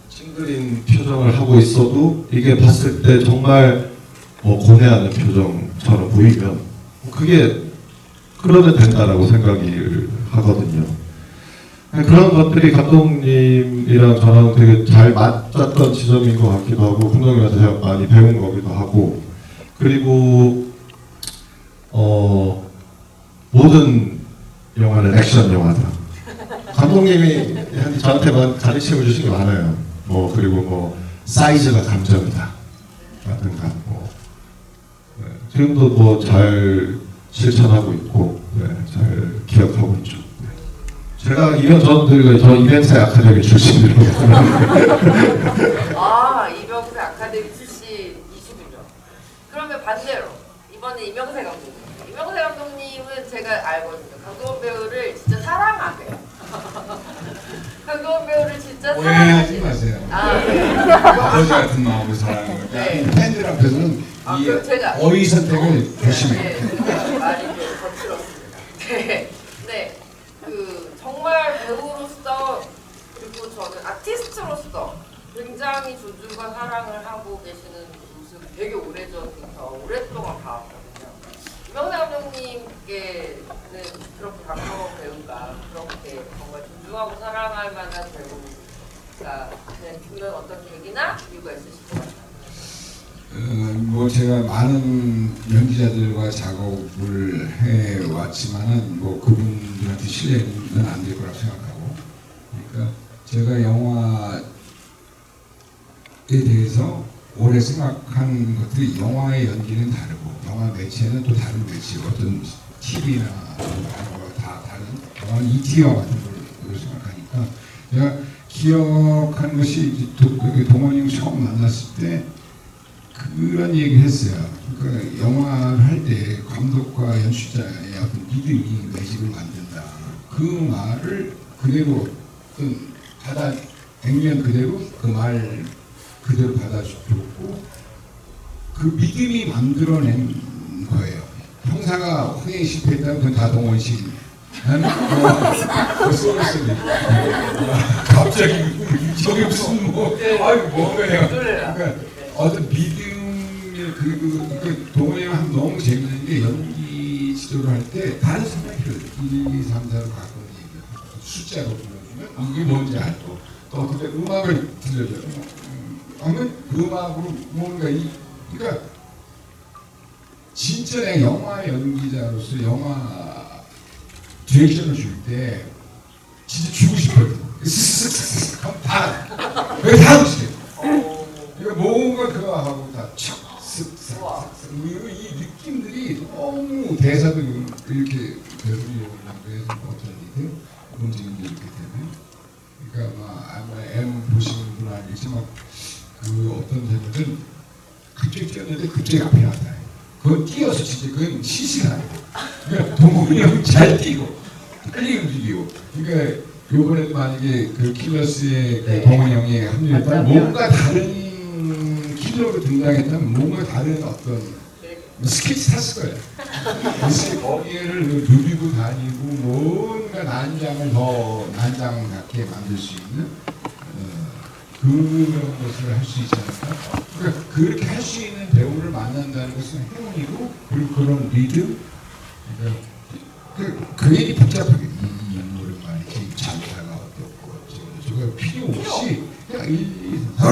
찡그린 표정을 하고 있어도 이게 봤을 때 정말 고뇌하는 표정처럼 보이면 그게 그러면 된다라고 생각을 하거든요. 그런 것들이 감독님이랑 저랑 되게 잘 맞았던 지점인 것 같기도 하고 감독님한테 많이 배운 거기도 하고 그리고 모든 영화는 액션 영화다. 감독님이 저한테만 가르쳐 주신 게 많아요. 그리고 뭐 사이즈가 감정이다 라든가 네, 지금도 뭐 잘 실천하고 있고 잘 기억하고 있죠. 제가 저 이병세 아카데미 출신이라고 이병세 아카데미 출신이시군요. 그러면 반대로 이번에 이명세 감독님. 이명세 감독님은 제가 알거든요. 강동원 배우를 진짜 사랑하세요. 강동원 배우를 진짜 오해하지 사랑하세요. 마세요. 아버지 같은 마음으로 사랑하는 거니까 네. 팬들 앞에서는 그럼 제가 어휘 선택을 조심해요. 네, 말이 좀 거칠었습니다. 네, 정말 배우로서 그리고 저는 아티스트로서 굉장히 존중과 사랑을 하고 계시는 모습 되게 오래전부터 오랫동안 봐왔거든요. 이명세 감독님께는 그렇게 강동원 배우가 그렇게 정말 존중하고 사랑할 만한 배우가 되는 어떤 계기나 이유가 있으실 것 같아요. 뭐 제가 많은 연기자들과 작업을 해왔지만은 뭐 그분들한테 신뢰는 안 될 거라고 생각하고, 그러니까 제가 영화에 대해서 오래 생각한 것들이 영화의 연기는 다르고 영화 매체는 또 다른 매체 어떤 TV나 다 다른 영화는 ET와 같은 걸 생각하니까 제가 기억하는 것이 동원이 형 처음 만났을 때 그런 얘기를 했어요. 그러니까 영화를 할 때 감독과 연출자의 어떤 믿음이 매직을 만든다. 그 말을 그대로 받아 액면 그대로 그 말 그대로 받아주고 그 믿음이 만들어낸 거예요. 형사가 흥행에 실패했다면 그건 다 동원식. 나는 쏘았어요. 갑자기 저게 무슨 아이고 뭐예요. 그러니까 어떤 믿음의 그 동원이랑 너무 재밌는 게 연기 지도를 할 때 다른 사람이 1, 2, 3, 4로 가끔 얘기하고 숫자로 불러주면 이게 뭔지 알고 또 어떻게 음악을 들려줘요. 하면 음악으로 뭔가 그러니까 진짜 내가 영화 연기자로서 영화 디렉션을 줄 때 진짜 주고 싶어요. 쓱쓱쓱쓱 하면 다 하고 싶어요. 그러니까 뭔가 그거 하고 다 촥쓱쓱쓱 이 느낌들이 너무 대사도 이렇게 배우려고 해서 어떤 일들 움직임도 이렇게 되면 그러니까 아마 M 보시는 분 알겠지만 그 어떤 장면은 갑자기 뛰었는데 갑자기 앞에 나타나요. 그건 뛰어서 진짜 그건 시시가 아니에요. 그러니까 동훈이 형이 잘 뛰고 빨리 움직이고 그러니까 요번에도 만약에 그 킬러스의 그 동훈이 형이 합류했다면 뭔가 다른 킬러로 등장했다면 뭔가 다른 어떤 스케치 탔을 거예요. 그래서 거기에를 누비고 다니고 뭔가 난장을 더 난장답게 만들 수 있는 그런 것을 할 수 있지 않을까? 그러니까 그렇게 할 수 있는 배우를 만난다는 것은 행운이고 그리고 그런 리듬 그러니까 괜히 복잡하게 이 인물은 말이지 장사가 어떻고 저거 필요 없이 그냥 1, 2, 3,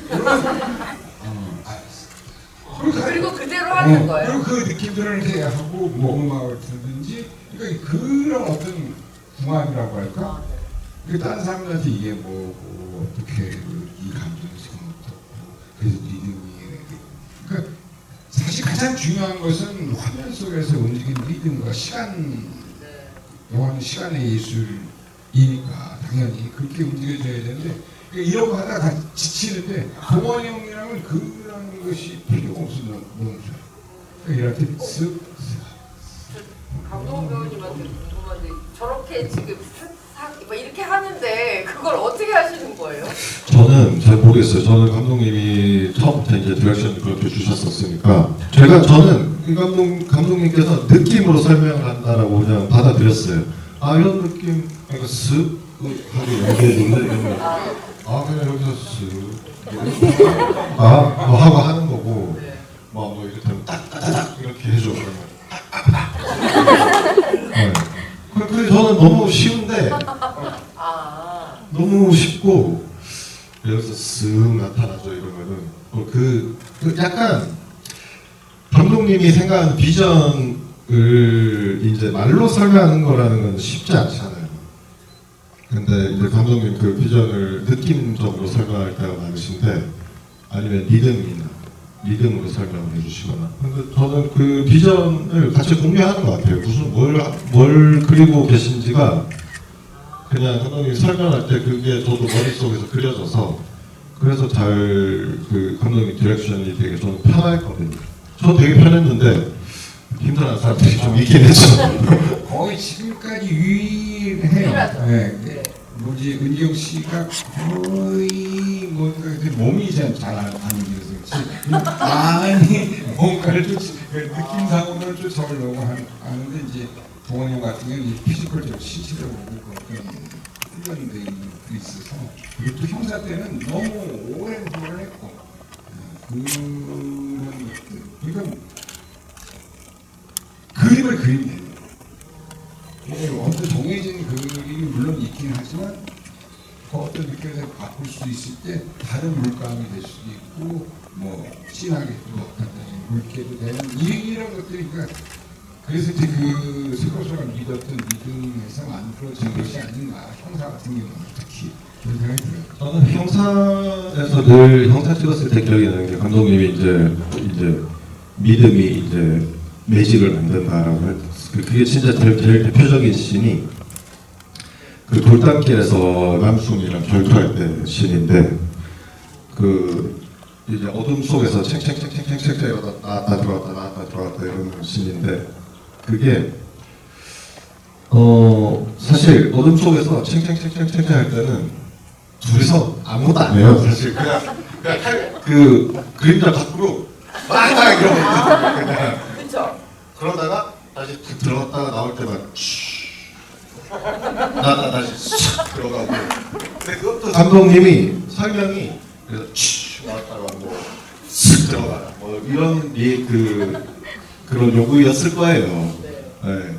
4 그리고 그대로 하는 거예요. 그리고 그 느낌들을 이렇게 하고 뭐 음악을 듣든지 그러니까 그런 어떤 궁합이라고 할까? 그 다른 사람들한테 이게 뭐고 어떻게 이 감정이 지금 어떻고 그래서 리듬이 그러니까 사실 가장 중요한 것은 화면 속에서 움직이는 리듬과 시간 영화는 시간의 예술이니까 당연히 그렇게 움직여져야 되는데 그러니까 이런 거 하다가 다 지치는데 동원이 형이랑은 그런 것이 필요가 없어 너무 좋아요. 그러니까 이럴 때 쓱 강동원 배우님한테 궁금한데 저렇게 지금 뭐 이렇게 하는데 그걸 어떻게 하시는 거예요? 저는 잘 모르겠어요. 저는 감독님이 처음부터 이제 디렉션을 그렇게 주셨었으니까 저는 이 감독님께서 느낌으로 설명을 한다라고 그냥 받아들였어요. 아 이런 느낌 그러니까 쓱 하고 연기해주는데 이런 거. 그냥 여기서 쓱 뭐 하고 하는 거고 뭐 이렇다면 딱딱딱 이렇게 해줘 그러면 네. 그래서 저는 너무 쉬운데 너무 쉽고 여기서 쓱 나타나죠 이러면은 그 약간 감독님이 생각하는 비전을 이제 말로 설명하는 거라는 건 쉽지 않잖아요. 근데 이제 감독님 그 비전을 느낌적으로 설명할 때가 많으신데 아니면 리듬으로 설명을 해주시거나. 근데 저는 그 비전을 같이 공유하는 것 같아요. 무슨 뭘 그리고 계신지가 그냥 감독님이 설명할 때 그게 저도 머릿속에서 그려져서 그래서 그 감독님 디렉션이 되게 저는 편했거든요. 저 되게 편했는데 힘들어하는 사람들이 좀 있긴 했죠. 거의 지금까지 유일해요. 네. 뭐지 은경 씨가 거의 뭔가 몸이 잘 안 움직여서 그렇지. 아니 뭔가를 느낌상으로는 쫓아오려고 하는데 이제 동원이 형 같은 경우는 피지컬적으로 신체적으로 어떤 훈련돼 있는 게 있어서 그리고 또 형사 때는 너무 오랜 훈련을 했고 그러니까 그림을 그리네. 어떤 정해진 그림이 물론 있긴 하지만 그 어떤 느낌에서 바꿀 수 있을 때 다른 물감이 될 수도 있고 뭐 진하게 또 물개도 되는 이런 것들이 그러니까 그래서 이제 그 세고서가 믿었던 믿음에서 만들어진 것이 아닌가. 형사 같은 경우는 특히 그런 생각이 들어요. 저는 형사에서 늘 형사 찍었을 때 기억이 나는 게 감독님이 이제 믿음이 이제 매직을 만든다라고 그게 진짜 제일 대표적인 씬이 그 돌담길에서 남순이랑 결투할 때 씬인데 그 이제 어둠 속에서 챙챙챙챙챙챙 이러다 나왔다 들어왔다 이러는 씬인데 그게 사실 어둠 속에서 챙챙챙챙챙 할 때는 둘이서 아무것도 안 해요 사실 그냥 그 그림자 밖으로 막 이러고 있는 그냥 그쵸? 그러다가 다시 들어갔다가 나올 때만 나 다시 샥 들어가고 근데 그것도 감독님이 설명이 그래서 나왔다가 뭐쓱 들어가라 뭐 이런 그런 요구였을 거예요. 네.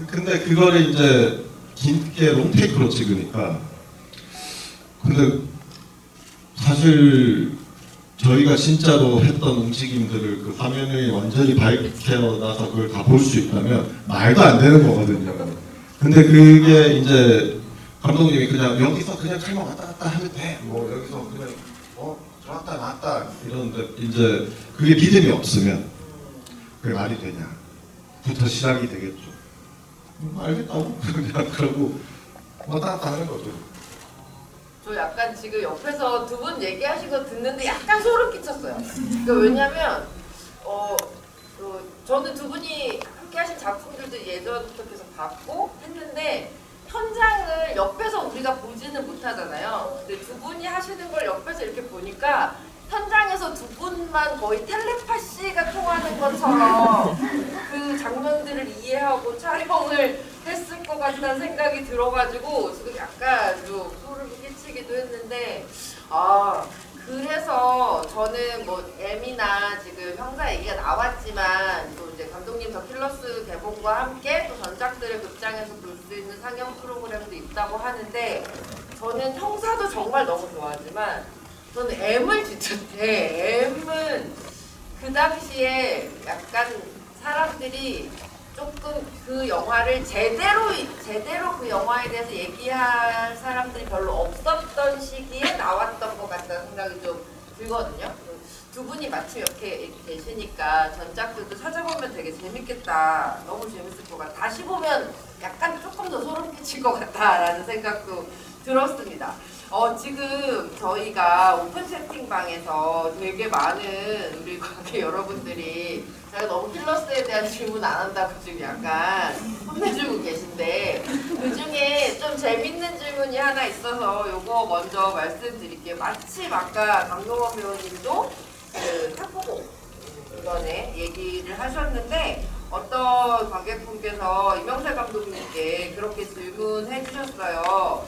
근데 그거를 이제 긴게 롱테이크로 찍으니까 근데 사실 저희가 진짜로 했던 움직임들을 그 화면에 완전히 밝혀놔서 그걸 다 볼 수 있다면 말도 안 되는 거거든요. 근데 그게 이제 감독님이 그냥 여기서 그냥 칼만 왔다 갔다 하면 돼. 뭐 여기서 그냥 들어왔다 나왔다 이러는데 이제 그게 믿음이 없으면 그게 말이 되냐? 부터 시작이 되겠죠. 알겠다고 그냥 그러고 왔다 갔다 하는 거죠. 저 약간 지금 옆에서 두 분 얘기하신 거 듣는데 약간 소름 끼쳤어요. 그러니까 왜냐면 저는 두 분이 함께 하신 작품들도 예전부터 계속 봤고 했는데 현장을 옆에서 우리가 보지는 못하잖아요. 근데 두 분이 하시는 걸 옆에서 이렇게 보니까 현장에서 두 분만 거의 텔레파시가 통하는 것처럼 그 장면들을 이해하고 촬영을 했을 것 같다는 생각이 들어가지고 지금 약간 좀 소름이 끼치기도 했는데 그래서 저는 뭐 M이나 지금 형사 얘기가 나왔지만 또 이제 감독님 더 킬러스 개봉과 함께 또 전작들을 극장에서 볼 수 있는 상영 프로그램도 있다고 하는데 저는 형사도 정말 너무 좋아하지만 저는 M을 진짜 M은 그 당시에 약간 사람들이 조금 그 영화를 제대로 그 영화에 대해서 얘기할 사람들이 별로 없었던 시기에 나왔던 것 같다는 생각이 좀 들거든요. 두 분이 마침 이렇게 계시니까 전작들도 찾아보면 되게 재밌겠다. 너무 재밌을 것 같아. 다시 보면 약간 조금 더 소름 끼칠 것 같다라는 생각도 들었습니다. 지금 저희가 오픈 채팅방에서 되게 많은 우리 관계 여러분들이 제가 너무 킬러스에 대한 질문 안 한다고 지금 약간 혼내주고 계신데 그 중에 좀 재밌는 질문이 하나 있어서 요거 먼저 말씀드릴게요. 마침 아까 강동원 배우님도 그 탁보고 이번에 얘기를 하셨는데 어떤 관객분께서 이명세 감독님께 그렇게 질문해 주셨어요.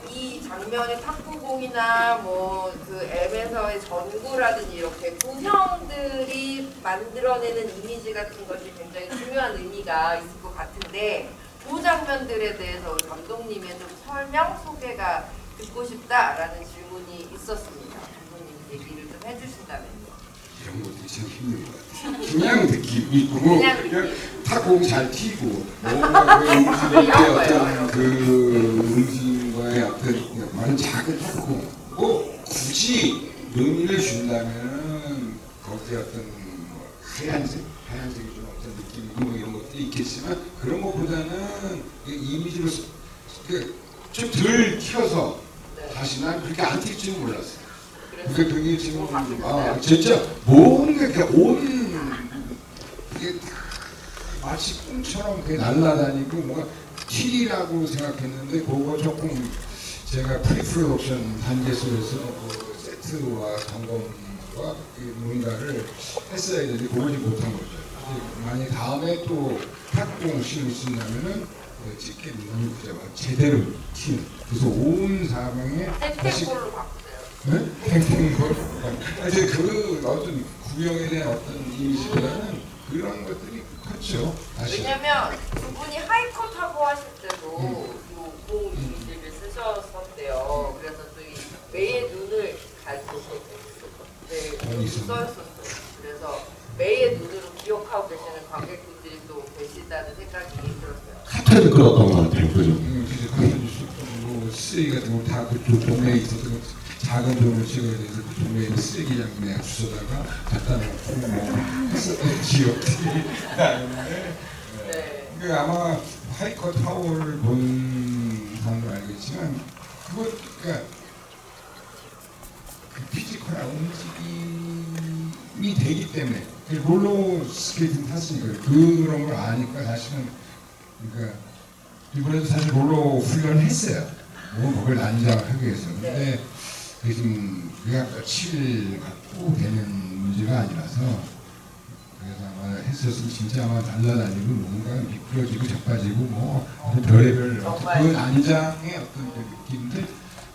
이 장면의 탁구공이나 뭐 그 M에서의 전구라든지 이렇게 구형들이 만들어내는 이미지 같은 것이 굉장히 중요한 의미가 있을 것 같은데 그 장면들에 대해서 우리 감독님의 좀 설명, 소개가 듣고 싶다라는 질문이 있었습니다. 감독님 얘기를 좀 해주신다면요. 이런 것들이 참 힘든 것 같아요. 그냥 듣기 그냥 탁공 잘 튀고 뭔가 그 음식의 어떤 그 음식과의 어떤 많은 작은 탁공 뭐 굳이 의미를 준다면 거기에 어떤 하얀색이 좀 어떤 느낌이고 뭐 이런 것들이 있겠지만 그런 것보다는 이미지로 좀 덜 튀어서 다시 난 그렇게 안 튈 줄은 몰랐어요. 그러니까 그게 지금 진짜 뭔가 이렇게 이게 마치 꿈처럼 그게 날아다니고 뭔가 틸이라고 생각했는데 그거 조금 제가 프리프로덕션 단계에서 그 세트와 점검과 뭔가를 했어야 되는데 그러지 못한 거죠. 만약 다음에 또 탁공 씬을 쓴다면은 찍게 눈을 제대로 튀는 그래서 온 사방에 탱탱볼로 바꾸세요. 네? 탱탱볼. 이제 그 어떤 구형에 대한 어떤 이미지보다는 그런 것들이 컸죠. 다시. 왜냐면 두 분이 하이컷 하고 하실 때도 요 이미지를 쓰셨었대요. 그래서 저희 매의 눈을 가지고 써있었어요. 그래서 매의 눈으로 기억하고 계실 느껴지는 관객분들이 또 계시다는 생각이 들었어요. 카페를 끌었던 것 같아요. 그죠? 뭐 쓰레기 같은 거 다 그 동네에 있었던 작은 돈을 찍어야 돼서 그 동네에 쓰레기장 그냥 주워다가 갖다 놓고 뭐 했었던 지역들이 나는데 네. 그 아마 하이커 타워를 본 사람도 알겠지만 그거 그러니까 그 피지컬한 움직임이 되기 때문에 그 롤러 스케이팅 탔으니까 그런 걸 아니까 사실은 그러니까 이번에도 사실 롤러 훈련을 했어요. 뭐 그걸 난장하기 위해서. 근데 그게 지금 그냥 칠 갖고 되는 문제가 아니라서 그래서 아마 했었으면 진짜 아마 날라다니고 뭔가 미끄러지고 자빠지고 뭐 어떤 별의별 정말. 그 난장의 어떤 그 느낌들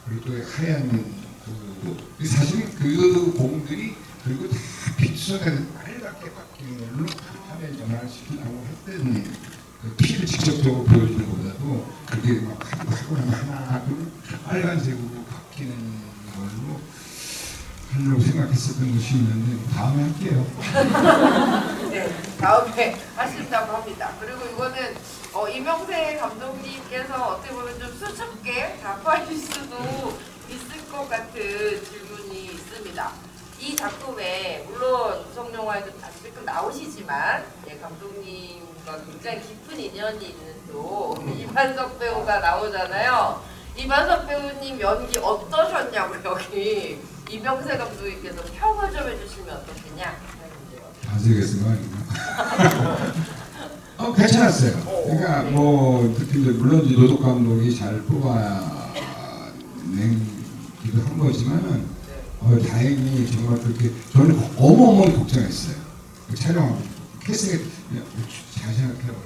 그리고 또 하얀 그 사실 그 공들이 그리고 다 빛소가 빨갛게 바뀌는 걸로 화면 전환시키려고 했던 그 피를 직접적으로 보여주는 것보다도 그게 막 하고 나면 하나 빨간색으로 바뀌는 걸로 하려고 생각했었던 것이 있는데 다음에 할게요. 네, 다음에 하신다고 합니다. 그리고 이거는 이명세 감독님께서 어떻게 보면 좀 수줍게 답하실 수도 있을 것 같은 질문이 있습니다. 이 작품에 물론 구성영화에도 지금 나오시지만 감독님과 굉장히 깊은 인연이 있는 또 이만석 배우가 나오잖아요. 이만석 배우님 연기 어떠셨냐고 여기 이명세 감독님께서 평을 좀 해주시면 어떻겠냐 하는데요. 반지겠으면 괜찮았어요. 그러니까 뭐 특히 이제 물론 이제 노덕 감독이 잘 뽑아내기도 한 거지만은 다행히 정말 그렇게 저는 어마어마하게 걱정했어요. 그 촬영하고 캐스팅 잘 생각해봐라.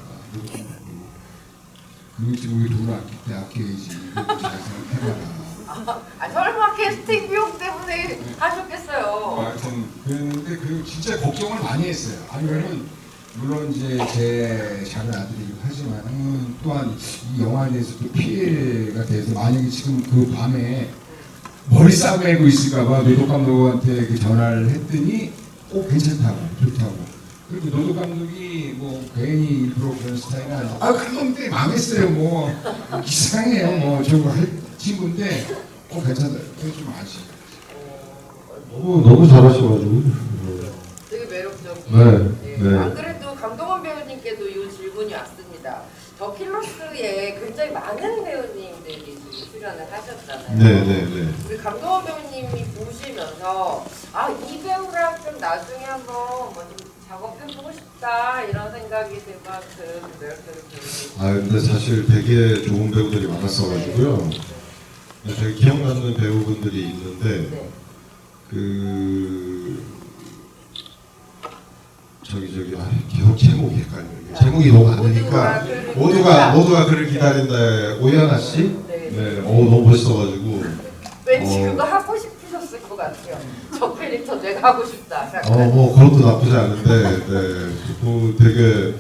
그리고 지금 우리 돈을 아낄 때 아껴야지. 잘 생각해봐라. 설마 캐스팅 비용 때문에 하셨겠어요. 하여튼 그런데 그 진짜 걱정을 많이 했어요. 아니 왜냐면 물론 이제 제 작은 아들이기도 하지만은 또한 이 영화에 대해서 또 피해가 돼서 만약에 지금 그 밤에 머리 싸고 매고 있을까봐 노덕 감독한테 그 전화를 했더니 괜찮다고 좋다고. 그리고 노덕 감독이 뭐 괜히 일부러 그런 스타일은 아니고 감독님 때문에 망했어요 뭐 이상해요 뭐 저거 할 친구인데 괜찮다. 그게 좀 아쉬워요. 너무 잘하셔가지고. 되게 매력적인. 네, 네. 안 그래도 강동원 배우님께도 이 질문이 왔습니다. 더 킬러스에 굉장히 많은 배우님들이 출연을 하셨잖아요. 네. 우리 강동원 배우님이 보시면서 이 배우랑 좀 나중에 한번 뭐 좀 작업해보고 싶다 이런 생각이 들 만큼 매력적인 배우님. 근데 사실 되게 좋은 배우들이 많았어가지고요. 되게 기억 남는 배우분들이 있는데 네. 기억 제목이 헷갈려요. 제목이 너무 많으니까 모두가 그를 기다린다. 오연아 씨? 네. 너무 멋있어가지고. 왠지 그거 하고 싶으셨을 것 같아요. 저 캐릭터 내가 하고 싶다. 뭐 그것도 나쁘지 않은데, 그거 되게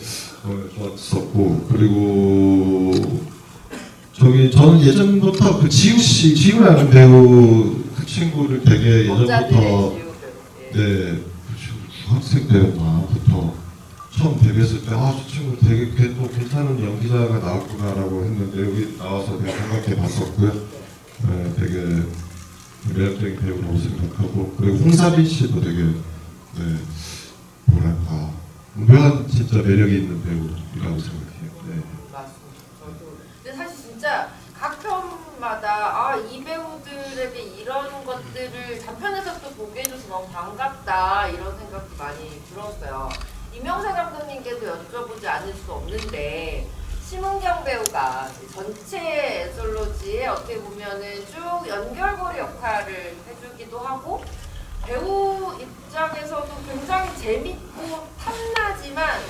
좋았었고, 그리고 저는 예전부터 그 지우라는 배우 그 친구를 되게 예전부터 중학생 때였나부터 처음 데뷔했을 때 저 친구 되게 또 괜찮은 연기자가 나왔구나라고 했는데 여기 나와서 되게 반갑게 봤었고요. 되게 매력적인 배우라고 생각하고 그리고 홍사빈 씨도 되게 뭐랄까 묘한 진짜 매력이 있는 배우라고 생각해요. 네. 맞습니다. 저도. 근데 사실 진짜 각 편마다 이 배우들에게 이런 것들을 단편에서 또 보게 해줘서 너무 반갑다 이런 생각도 많이 들었어요. 이명세 감독님께도 여쭤보지 않을 수 없는데 심은경 배우가 전체 엔솔로지에 어떻게 보면은 쭉 연결고리 역할을 해주기도 하고 배우 입장에서도 굉장히 재밌고 탐나지만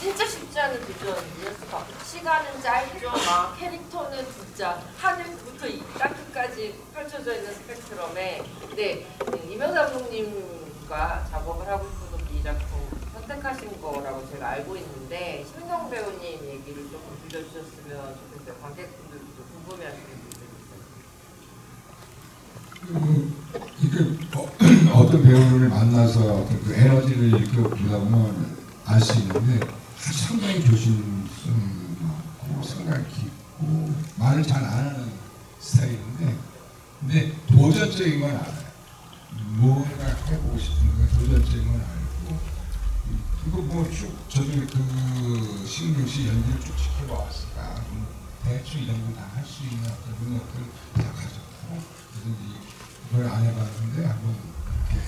진짜 쉽지 않은 도전이었을 것 같아요. 시간은 짧죠. 캐릭터는 진짜 하늘부터 이 땅끝까지 펼쳐져 있는 스펙트럼에 이명세 감독님과 작업을 하고 싶어서 이 작품 선택하신 거라고 제가 알고 있는데 심은경 배우님 얘기를 조금 들려주셨으면 좋겠어요. 관객분들도 궁금해하시는 분들이 있어요. 어떤 배우를 만나서 어떤 그 에너지를 느껴보다 보면 알 수 있는데 상당히 조심성 많고 상당히 깊고 말을 잘 안 하는 스타일인데 근데 도전적인 건 알아요. 뭔가 해보고 싶은 건 도전적인 건 알고 이거 뭐쭉 저도 그 신경씨 연기를 쭉 지켜봐왔으니까 대충 이런 건 다 할 수 있는 어떤 능력들을 다 가졌고 그래서 이걸 안 해봤는데 한번 이렇게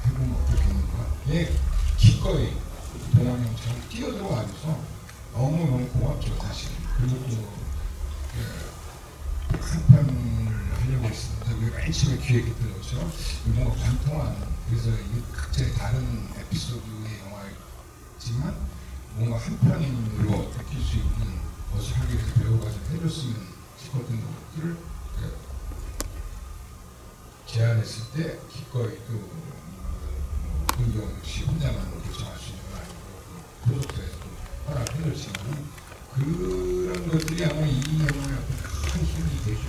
해보면 어떻겠는가. 예, 기꺼이 동원 형처럼 뛰어들어가면서 너무너무 고맙죠 사실. 그리고 또한 편을 하려고 했습니다. 우리가 맨 처음에 기획했던 것처럼 뭔가 관통한 그래서 이게 각자의 다른 에피소드의 영화이지만 뭔가 한 편으로 느낄 수 있는 것을 하기 위해서 배우가 좀 해줬으면 싶었던 것들을 제안했을 때 기꺼이 또 은경 씨 혼자만 결정할 수 있는 건 아니고 프로젝트에서도 허락해줬지만 그런 것들이 아마 이 영화의 큰 힘이 되죠.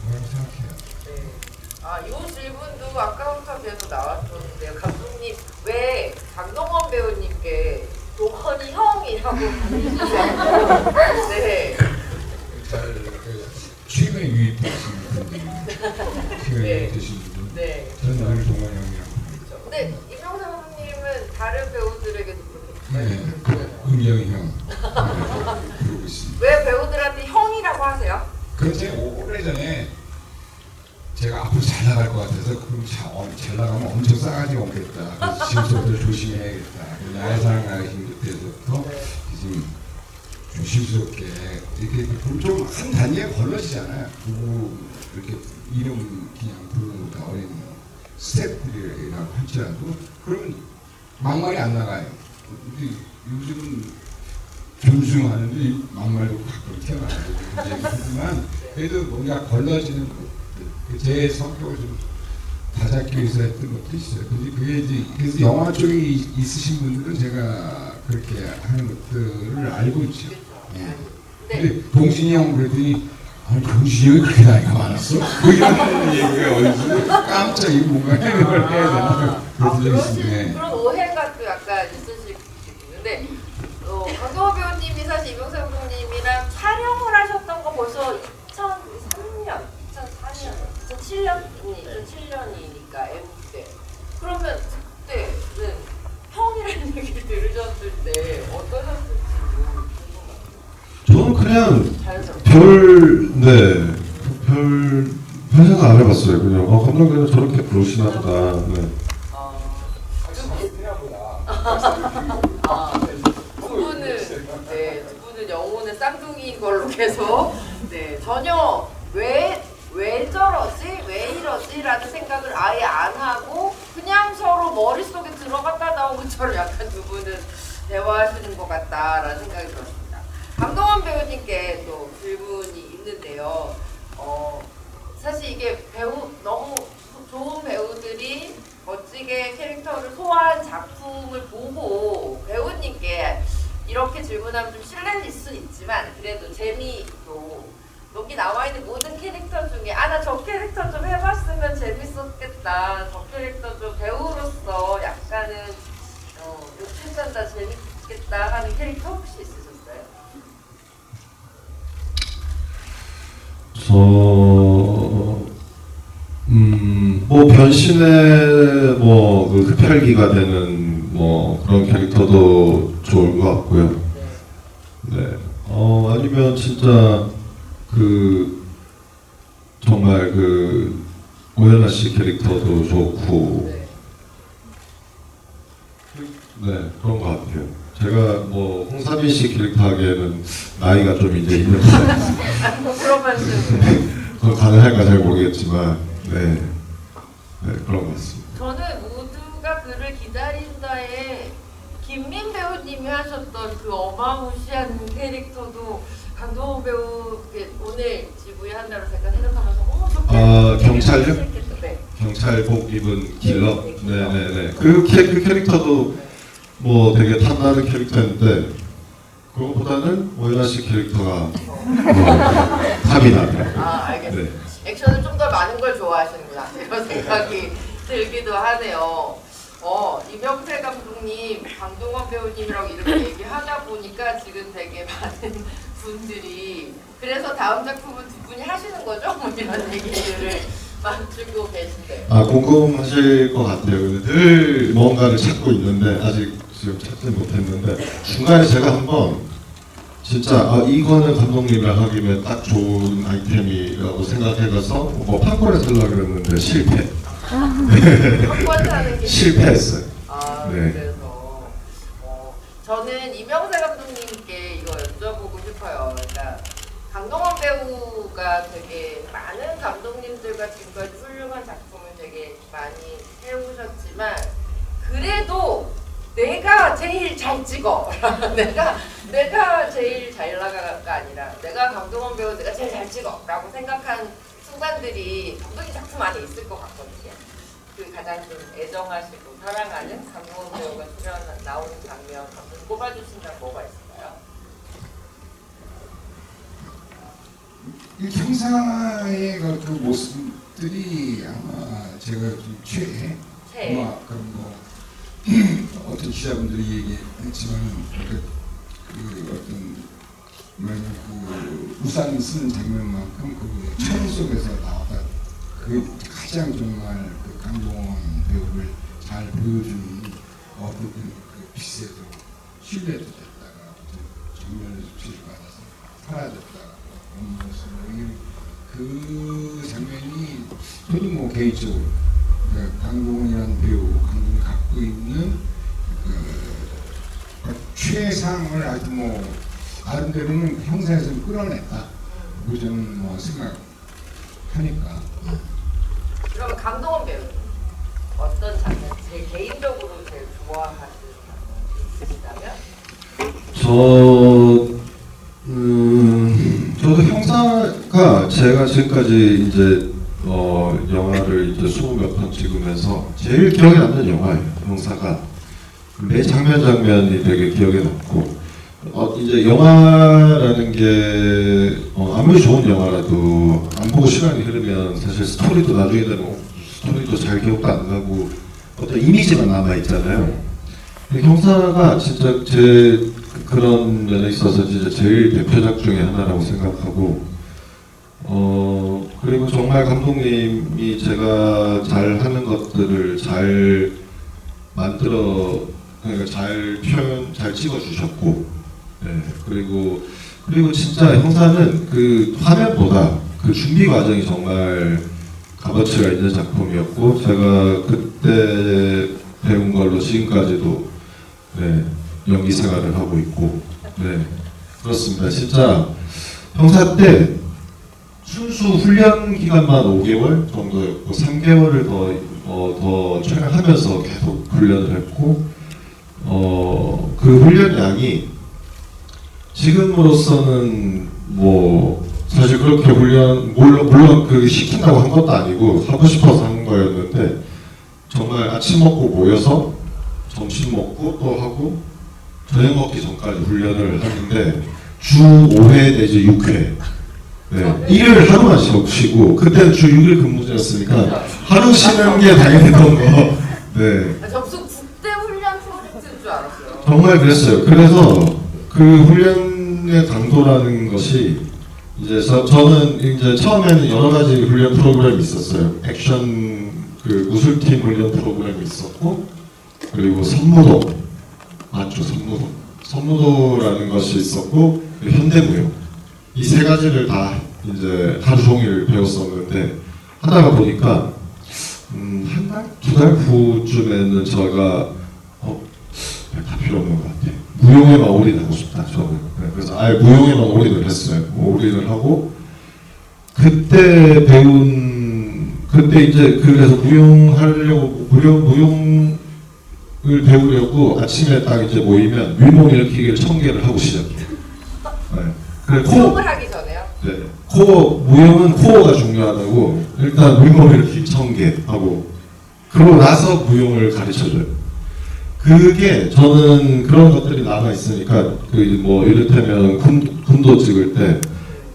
뭐라고 생각해요? 네. 아, 이 질문도 아까부터 계속 나왔었는데요. 감독님, 왜 장동원 배우님께 동원이 형이라고 부르시냐고. 네. 최근에 유입되신 분들이 최근에 유입되신 분들 네. 저는 늘 동원 형이라고 그렇죠. 근데 이명세 감독님은 다른 배우들에게도 그렇게 네, 은경이 형 그러고 있습니다. 왜 배우들한테 형이라고 하세요? 그런데 오래전에 제가 앞으로 잘 나갈 것 같아서 그럼 잘 나가면 엄청 싸가지 없겠다. 그래서 지금부터 조심해야겠다. 나의사랑 나가신 그때부터 지금 조심스럽게 이렇게 좀 한 단위에 걸러지잖아요. 누구 이렇게 이름 그냥 부르는 것도 어린 스태프들이라고 할지라도 그러면 막말이 안 나가요. 근데 요즘은 존중하는데 막말도 가끔 튀어나와요. 하지만 그래도 뭔가 걸러지는 것들, 제 성격을 좀 다잡기 위해서 했던 것도 있어요. 근데 그게 이제 그래서 영화 쪽에 있으신 분들은 제가 그렇게 하는 것들을 알고 있죠. 예. 근데 동진이 형 그랬더니 아니 동진이 형이 그렇게 나이가 많았어? 뭐 이런 얘기가 어디서 깜짝이 뭔가 해명을 해야 되나 그런 적이 있습니다. 그런 오해가 또 약간 있으실 수 있는데 강동원 배우님이 사실 이명세 감독님이랑 촬영을 하셨던 거 벌써 2003년, 2007년이니까 M 때. 그러면 그때는 형이라는 얘기를 들으셨을 때 어떠셨을지 저는 그냥 자연스럽게. 별 생각 안 해봤어요. 그냥 감독님은 저렇게 부르시나 보다. 네. 두 분은 영혼의 쌍둥이인 걸로 계속 전혀 왜 저러지? 왜 이러지? 라는 생각을 아예 안 하고 그냥 서로 머릿속에 들어갔다 나온 것처럼 약간 두 분은 대화하시는 것 같다라는 생각이 들었습니다. 강동원 배우님께 또 질문이 있는데요. 사실 이게 너무 좋은 배우들이 멋지게 캐릭터를 소화한 작품을 보고 배우님께 이렇게 질문하면 좀 실례일 수 있지만 그래도 재미로 여기 나와 있는 모든 캐릭터 중에 나 저 캐릭터 좀 해봤으면 재밌었겠다. 저 캐릭터 좀 배우로서 약간은 욕심난다 재밌겠다 하는 캐릭터 혹시 있으셨어요? 뭐 변신의 그 흡혈귀가 되는 그런 캐릭터도 좋을 것 같고요. 네. 아니면 진짜 정말 오연아 씨 캐릭터도 좋고, 네, 그런 것 같아요. 제가 홍사민 씨 캐릭터 하기에는 나이가 좀 이제 있는 것 같아요. 그런 말씀. 그건 가능할까 잘 모르겠지만, 네, 그런 것 같습니다. 저는 모두가 그를 기다린다에 김민 배우님이 하셨던 그 어마무시한 캐릭터도 강동원 배우 오늘 지부한다고 제가 생각하면서 경찰요? 네. 경찰복 입은 킬러? 네네네. 그 캐릭터도 되게 탐나는 캐릭터인데 그거보다는 오연아 씨 캐릭터가 탐이 나더라고요. 알겠습니다. 네. 액션을 좀 더 많은 걸 좋아하시는구나 이런 생각이 들기도 하네요. 이명세 감독님, 강동원 배우님이라고 이렇게 얘기하다 보니까 지금 되게 많은 분들이 그래서 다음 작품은 두 분이 하시는 거죠? 뭐 이런 얘기들을 맞추고 계신데. 아, 궁금하실 것 같아요. 근데 늘 뭔가를 찾고 있는데 아직 지금 찾지 못했는데 중간에 제가 한번 진짜 이거는 감독님이랑 하기면 딱 좋은 아이템이라고 생각해가서 뭐 판권에 쓰려고 그랬는데 실패. 한번 실패했어요. 네. 그래서 저는 이명세 감독님께 이거 여쭤보고 싶어요. 그러니까 강동원 배우가 되게 많은 감독님들과 지금까지 훌륭한 작품을 되게 많이 해오셨지만 그래도 내가 제일 잘 찍어. 내가 제일 잘 나가가 아니라 내가 강동원 배우 내가 제일 잘 찍어라고 생각한 순간들이 감독님 작품 안에 있을 것 같거든요. 그 가장 좀 애정하시고 사랑하는 강동원 배우가 나오는 장면 감독님 꼽아주신다면 뭐가 있을까요? 이 형사의 그 모습들이 아마 제가 좀 최애. 아마 그런 뭐 어떤 기자분들이 얘기했지만 그 어떤 그 우산 쓰는 장면만큼 그 촬영 속에서 나왔다. 그게 가장 정말 그 강동원 배우를 잘 보여주는 어떤 그 빛에도 신뢰도 됐다가 정면을 수치를 받아서 사라졌다가 그런 모습을 그 장면이 저도 뭐 개인적으로 강동원이라는 배우, 강동원이 갖고 있는 그 최상을 아주 뭐 나름대로는 형사에서 끌어냈다. 그 저는 뭐 생각하니까. 그러면 강동원 배우 어떤 장면 제일 개인적으로 제일 좋아하시는 장면 있으시다면? 저도 형사가 제가 지금까지 이제 영화를 이제 20몇 편 찍으면서 제일 기억에 남는 영화예요. 형사가 매 장면이 되게 기억에 남고 이제 영화라는 게 아무리 좋은 영화라도 안 보고 시간이 흐르면 사실 스토리도 나중에 되면 스토리도 잘 기억도 안 나고 어떤 이미지만 남아 있잖아요. 형사가 진짜 제 그런 면에 있어서 진짜 제일 대표작 중에 하나라고 생각하고 그리고 정말 감독님이 제가 잘 하는 것들을 잘 만들어 그러니까 잘 표현 잘 찍어주셨고 네, 그리고 진짜 형사는 그 화면보다 그 준비 과정이 정말 값어치가 있는 작품이었고 제가 그때 배운 걸로 지금까지도 네, 연기 생활을 하고 있고 네 그렇습니다. 진짜 형사 때 순수 훈련 기간만 5개월 정도였고 3개월을 더 촬영하면서 계속 훈련을 했고 그 훈련 양이 지금으로서는 뭐 사실 그렇게 훈련 물론 그 시킨다고 한 것도 아니고 하고 싶어서 한 거였는데 정말 아침 먹고 모여서 점심 먹고 또 하고 저녁 먹기 전까지 훈련을 하는데 주 5회 내지 6회 네, 일을 하루만 쉬고 그때는 주 6일 근무제였으니까 하루 쉬는 게 당연했던 거 네. 무슨 국대 훈련 프로젝트인 줄 알았어요. 정말 그랬어요. 그래서 그 훈련의 강도라는 것이 이제 저는 이제 처음에는 여러 가지 훈련 프로그램이 있었어요. 액션 그 무술팀 훈련 프로그램이 있었고 그리고 선무도 맞죠 선무도라는 것이 있었고 현대무용 이 세 가지를 다 이제 하루 종일 배웠었는데 하다가 보니까 한 달? 2달 후쯤에는 제가 다 필요 없는 것 같아. 무용에만 올인하고 싶다 저는. 네, 그래서 아예 무용에만 올인을 했어요. 올인을 하고 그때 이제 그래서 무용을 배우려고 아침에 딱 이제 모이면 윗몸 일으키기를 1000개를 하고 시작해요. 네. 그래 수업을 하기 전에요? 네. 무용은 코어가 중요하다고 일단 윗몸 일으키기 1000개 하고 그러고 나서 무용을 가르쳐줘요. 그게 저는 그런 것들이 남아 있으니까 그 뭐 이를테면 군도 찍을 때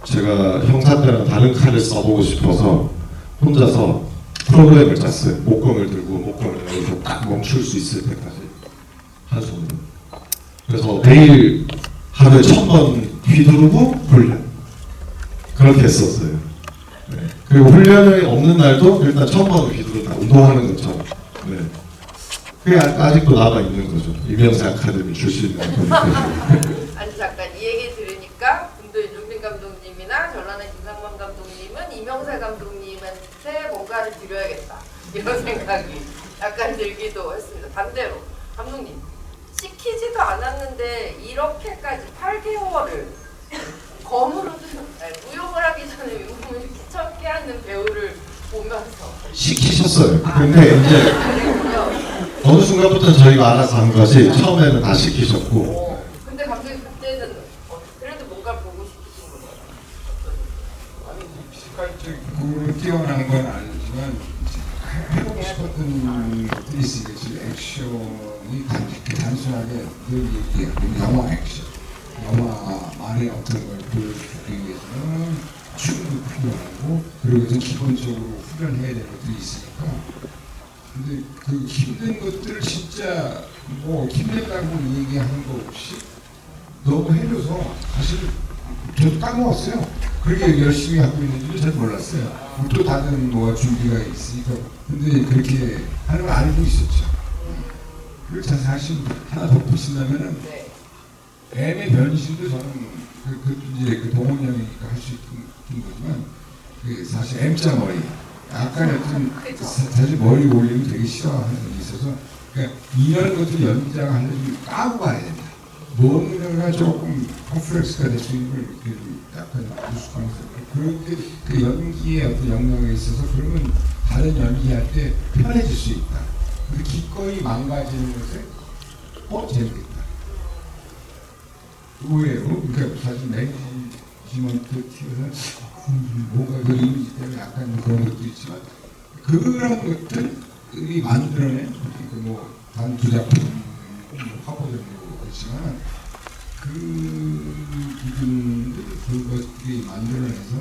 제가 형사 때랑 다른 칼을 써보고 싶어서 혼자서 프로그램을 짰어요. 목공을 들고 목공을 여기서 딱 멈출 수 있을 때까지 한 손으로. 그래서 매일 하루에 1000번 휘두르고 훈련. 그렇게 했었어요. 네. 그리고 훈련이 없는 날도 일단 1000번을 휘두른다. 운동하는 것처럼. 네. 그게 아직도 남아 있는 거죠. 이명세 아카데미 출신이라는 거니까. 아니 잠깐 이 얘기 들으니까 금도 윤종빈 감독님이나 전라는 김상만 감독님은 이명세 감독님한테 뭔가를 드려야겠다 이런 생각이 약간 들기도 했습니다. 반대로 감독님 시키지도 않았는데 이렇게까지 8개월을 검으로 무용을 하기 전에 유흥을 귀찮게 하는 배우를 보면서 시키셨어요. 근데 이제 어느 순간부터 저희가 알아서 한 것이 처음에는 다 시키셨고. 근데 감독님 그때는 그래도 뭔가 보고 싶으신 거예요? 아니 피지컬적으로 뛰어난 건 아니지만 해보고 싶었던 것들이 있으니까 지금 액션이 단순하게 늘 얘기하는 영화 액션, 영화만의 어떤 걸 보여주기 위해서는 춤도 필요하고 그리고 좀 기본적으로 훈련해야 될 것들이 있으니까. 근데 그 힘든 것들을 진짜 뭐 힘들다고 얘기하는 거 없이 너무 해줘서 사실 저도 까먹었어요. 그렇게 열심히 하고 있는지도 잘 몰랐어요. 또 다른 뭐가 준비가 있으니까. 근데 그렇게 하는 걸 알고 있었죠. 그리고 사실 하나 덧붙인다면은 M의 변신도 저는 이제 그 동원 형이 할 수 있는 거지만 그 사실 M자 머리 약간 좀 사실 머리 올리면 되게 싫어하는 게 있어서 그러니까 이런 것들 연기자가 하려면 좀 까고 가야 된다. 뭔가가 조금 컴플렉스가 될 수 있는 걸 이렇게 좀 약간 부수하면서 그렇게 그 연기의 어떤 영역에 있어서 그러면 다른 연기할 때 편해질 수 있다. 근데 기꺼이 망가지는 것에 재밌겠다. 의외로 그러니까 사실 매니지먼트 팀에서 뭔가 그 이미지 때문에 약간 그런 것도 있지만 그런 것들이 만들어낸 뭐단 두 작품 화보들도 그렇지만 그 부분들 그것들이 만들어내서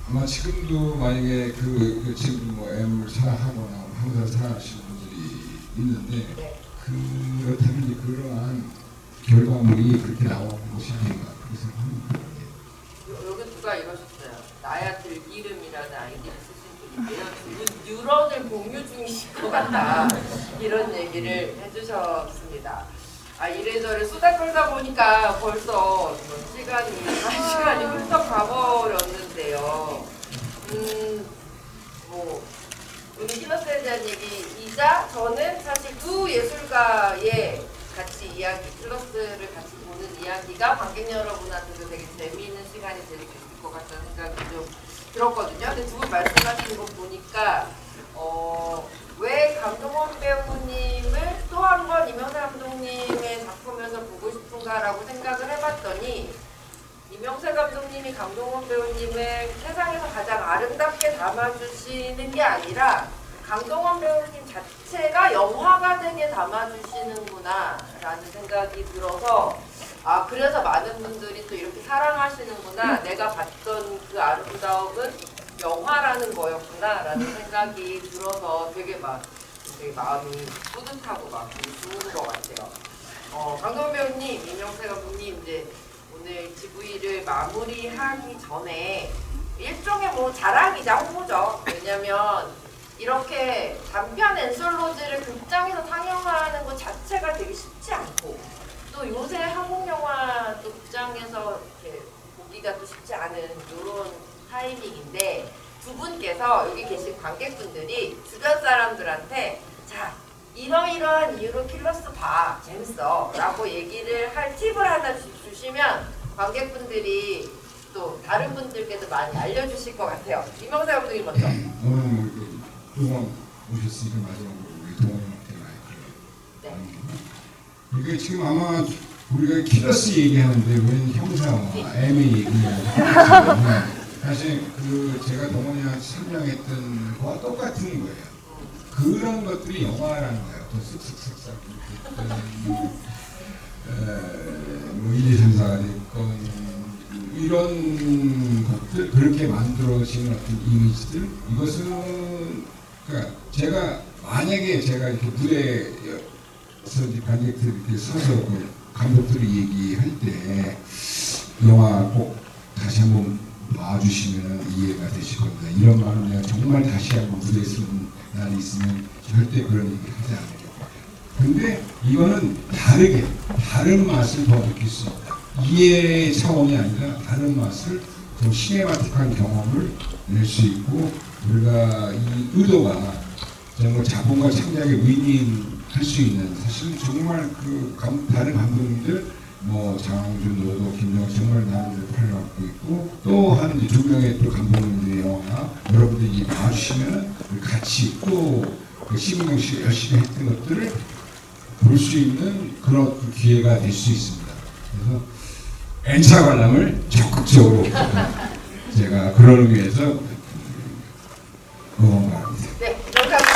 아마 지금도 만약에 그 지금 뭐 M을 사랑하거나 항상 사랑하시는 분들이 있는데 그렇다면 이제 그러한 결과물이 그렇게 나오는 것이 아닌가 그렇게 생각합니다. 여기 누가 이러셨어요. 나야 들기름이라는 아이디를 쓰신 분인데요. 두분 뉴런을 공유 중이실 것 같다. 이런 얘기를 해주셨습니다. 이래저래 수다 떨다 보니까 벌써 시간이 한 시간이 훌쩍 가버렸는데요. 뭐 오늘 키너스에 대한 얘기이자 저는 사실 두 예술가의 같이 이야기, 클러스를 같이 보는 이야기가 관객 여러분한테도 되게 재미있는 시간이 될 수 있을 것 같다는 생각이 좀 들었거든요. 근데 두 분 말씀하시는 거 보니까 왜 강동원 배우님을 또 한 번 이명세 감독님의 작품에서 보고 싶은가라고 생각을 해봤더니 이명세 감독님이 강동원 배우님을 세상에서 가장 아름답게 담아주시는 게 아니라 강동원 배우님 자체가 영화가 되게 담아주시는구나 라는 생각이 들어서 그래서 많은 분들이 또 이렇게 사랑하시는구나, 내가 봤던 그 아름다움은 영화라는 거였구나 라는 생각이 들어서 되게 마음이 뿌듯하고 막 좋은 것 같아요. 강동원 배우님, 이명세 감독님 이제 오늘 GV를 마무리하기 전에 일종의 뭐 자랑이자 홍보죠. 왜냐면 이렇게 단편 엔솔로지를 극장에서 상영하는 것 자체가 되게 쉽지 않고 또 요새 한국 영화 또 극장에서 이렇게 보기가 또 쉽지 않은 이런 타이밍인데 두 분께서 여기 계신 관객분들이 주변 사람들한테 자 이러이러한 이유로 킬러스 봐 재밌어 라고 얘기를 할 팁을 하나 주시면 관객분들이 또 다른 분들께도 많이 알려주실 것 같아요. 이명세 감독님 먼저. 오늘 동원 오셨으니까 마지막으로 우리 동원한테 많이 이게 지금 아마 우리가 키러스 얘기하는데 왜 형사와 M의 얘기냐 사실 제가 동원이한테 설명했던 거와 똑같은 거예요. 그런 것들이 영화라는 거예요. 또 쓱쓱쓱싹 이렇게 뭐 1, 2, 3, 4가 됐건 이런 것들 그렇게 만들어지는 어떤 이미지들 이것은 그러니까 제가 만약에 제가 이렇게 무대에서 이제 관객들 이렇게 서서 그 감독들이 얘기할 때 영화 꼭 다시 한번 봐주시면 이해가 되실 겁니다. 이런 말은 내가 정말 다시 한번 무대에 쓰는 날이 있으면 절대 그런 얘기 하지 않아요. 근데 이거는 다르게 다른 맛을 더 느낄 수 있다. 이해 차원이 아니라 다른 맛을 더 시네마틱한 경험을 낼 수 있고 우리가 이 의도가 정말 자본과 창작에 윈윈할 수 있는 사실 정말 그 다른 감독님들 뭐 장항준, 노도, 김정은 정말 나름대로 팔을 갖고 있고 또 한 두 명의 또 감독님들의 영화 여러분들이 봐주시면 같이 또그 시민경 씨가 열심히 했던 것들을 볼 수 있는 그런 기회가 될 수 있습니다. 그래서 N차 관람을 적극적으로 제가 그런 의미에서 응원 바랍니다. 네, 감사합니다.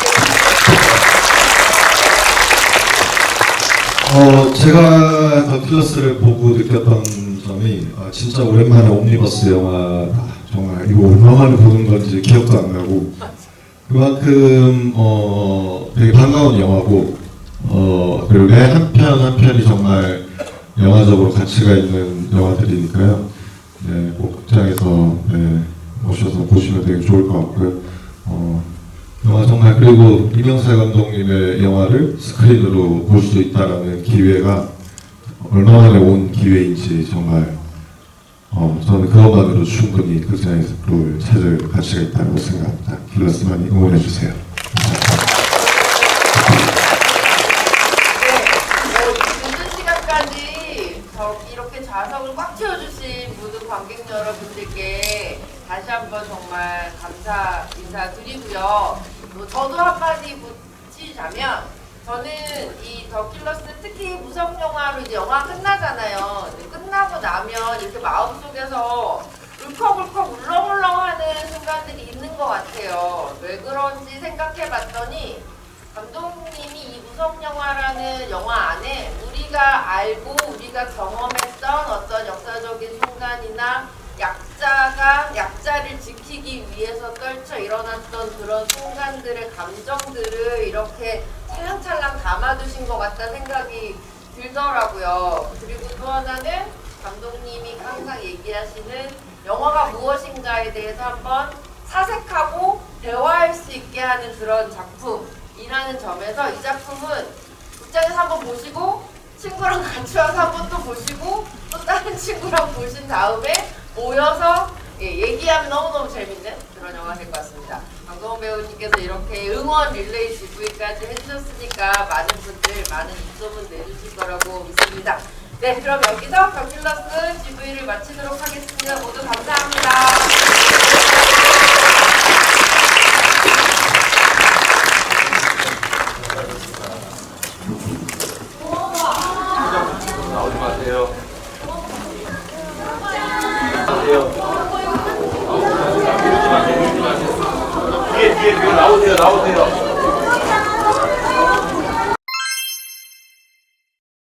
제가 더 킬러스를 보고 느꼈던 점이 진짜 오랜만에 옴니버스 영화 정말 이거 얼마만에 보는 건지 기억도 안 나고 그만큼 되게 반가운 영화고 그리고 매 한 편 한 편이 정말 영화적으로 가치가 있는 영화들이니까요. 네, 꼭 극장에서 네, 오셔서 보시면 되게 좋을 것 같고요. 영화 정말 그리고 이명세 감독님의 영화를 스크린으로 볼 수 있다라는 기회가 얼마만에 온 기회인지 정말 저는 그것만으로 충분히 극장에서 볼 찾을 가치가 있다고 생각합니다. 킬러스 많이 응원해 주세요. 늦은 시간까지 이렇게 좌석을 꽉 채워주신 모든 관객 여러분들께 다시 한번 정말 감사 인사드리고요. 저도 한마디 붙이자면 저는 이 더 킬러스 특히 무성 영화로 이제 영화 끝나잖아요. 끝나고 나면 이렇게 마음속에서 울컥울컥 울렁울렁하는 순간들이 있는 것 같아요. 왜 그런지 생각해봤더니 감독님이 이 무성 영화라는 영화 안에 우리가 알고 우리가 경험했던 어떤 역사적인 순간이나 약자를 지키기 위해서 떨쳐 일어났던 그런 순간들의 감정들을 이렇게 찰랑찰랑 담아두신 것 같다는 생각이 들더라고요. 그리고 또 하나는 감독님이 항상 얘기하시는 영화가 무엇인가에 대해서 한번 사색하고 대화할 수 있게 하는 그런 작품이라는 점에서 이 작품은 극장에서 한번 보시고 친구랑 같이 와서 한번 또 보시고 또 다른 친구랑 보신 다음에 모여서 얘기하면 너무너무 재밌는 그런 영화 될 것 같습니다. 강동원 배우님께서 이렇게 응원 릴레이 GV까지 해주셨으니까 많은 분들 많은 입소문 내주실 거라고 믿습니다. 네, 그럼 여기서 더 킬러스 GV를 마치도록 하겠습니다. 모두 감사합니다. 나오지 마세요. 뒤에 나오세요.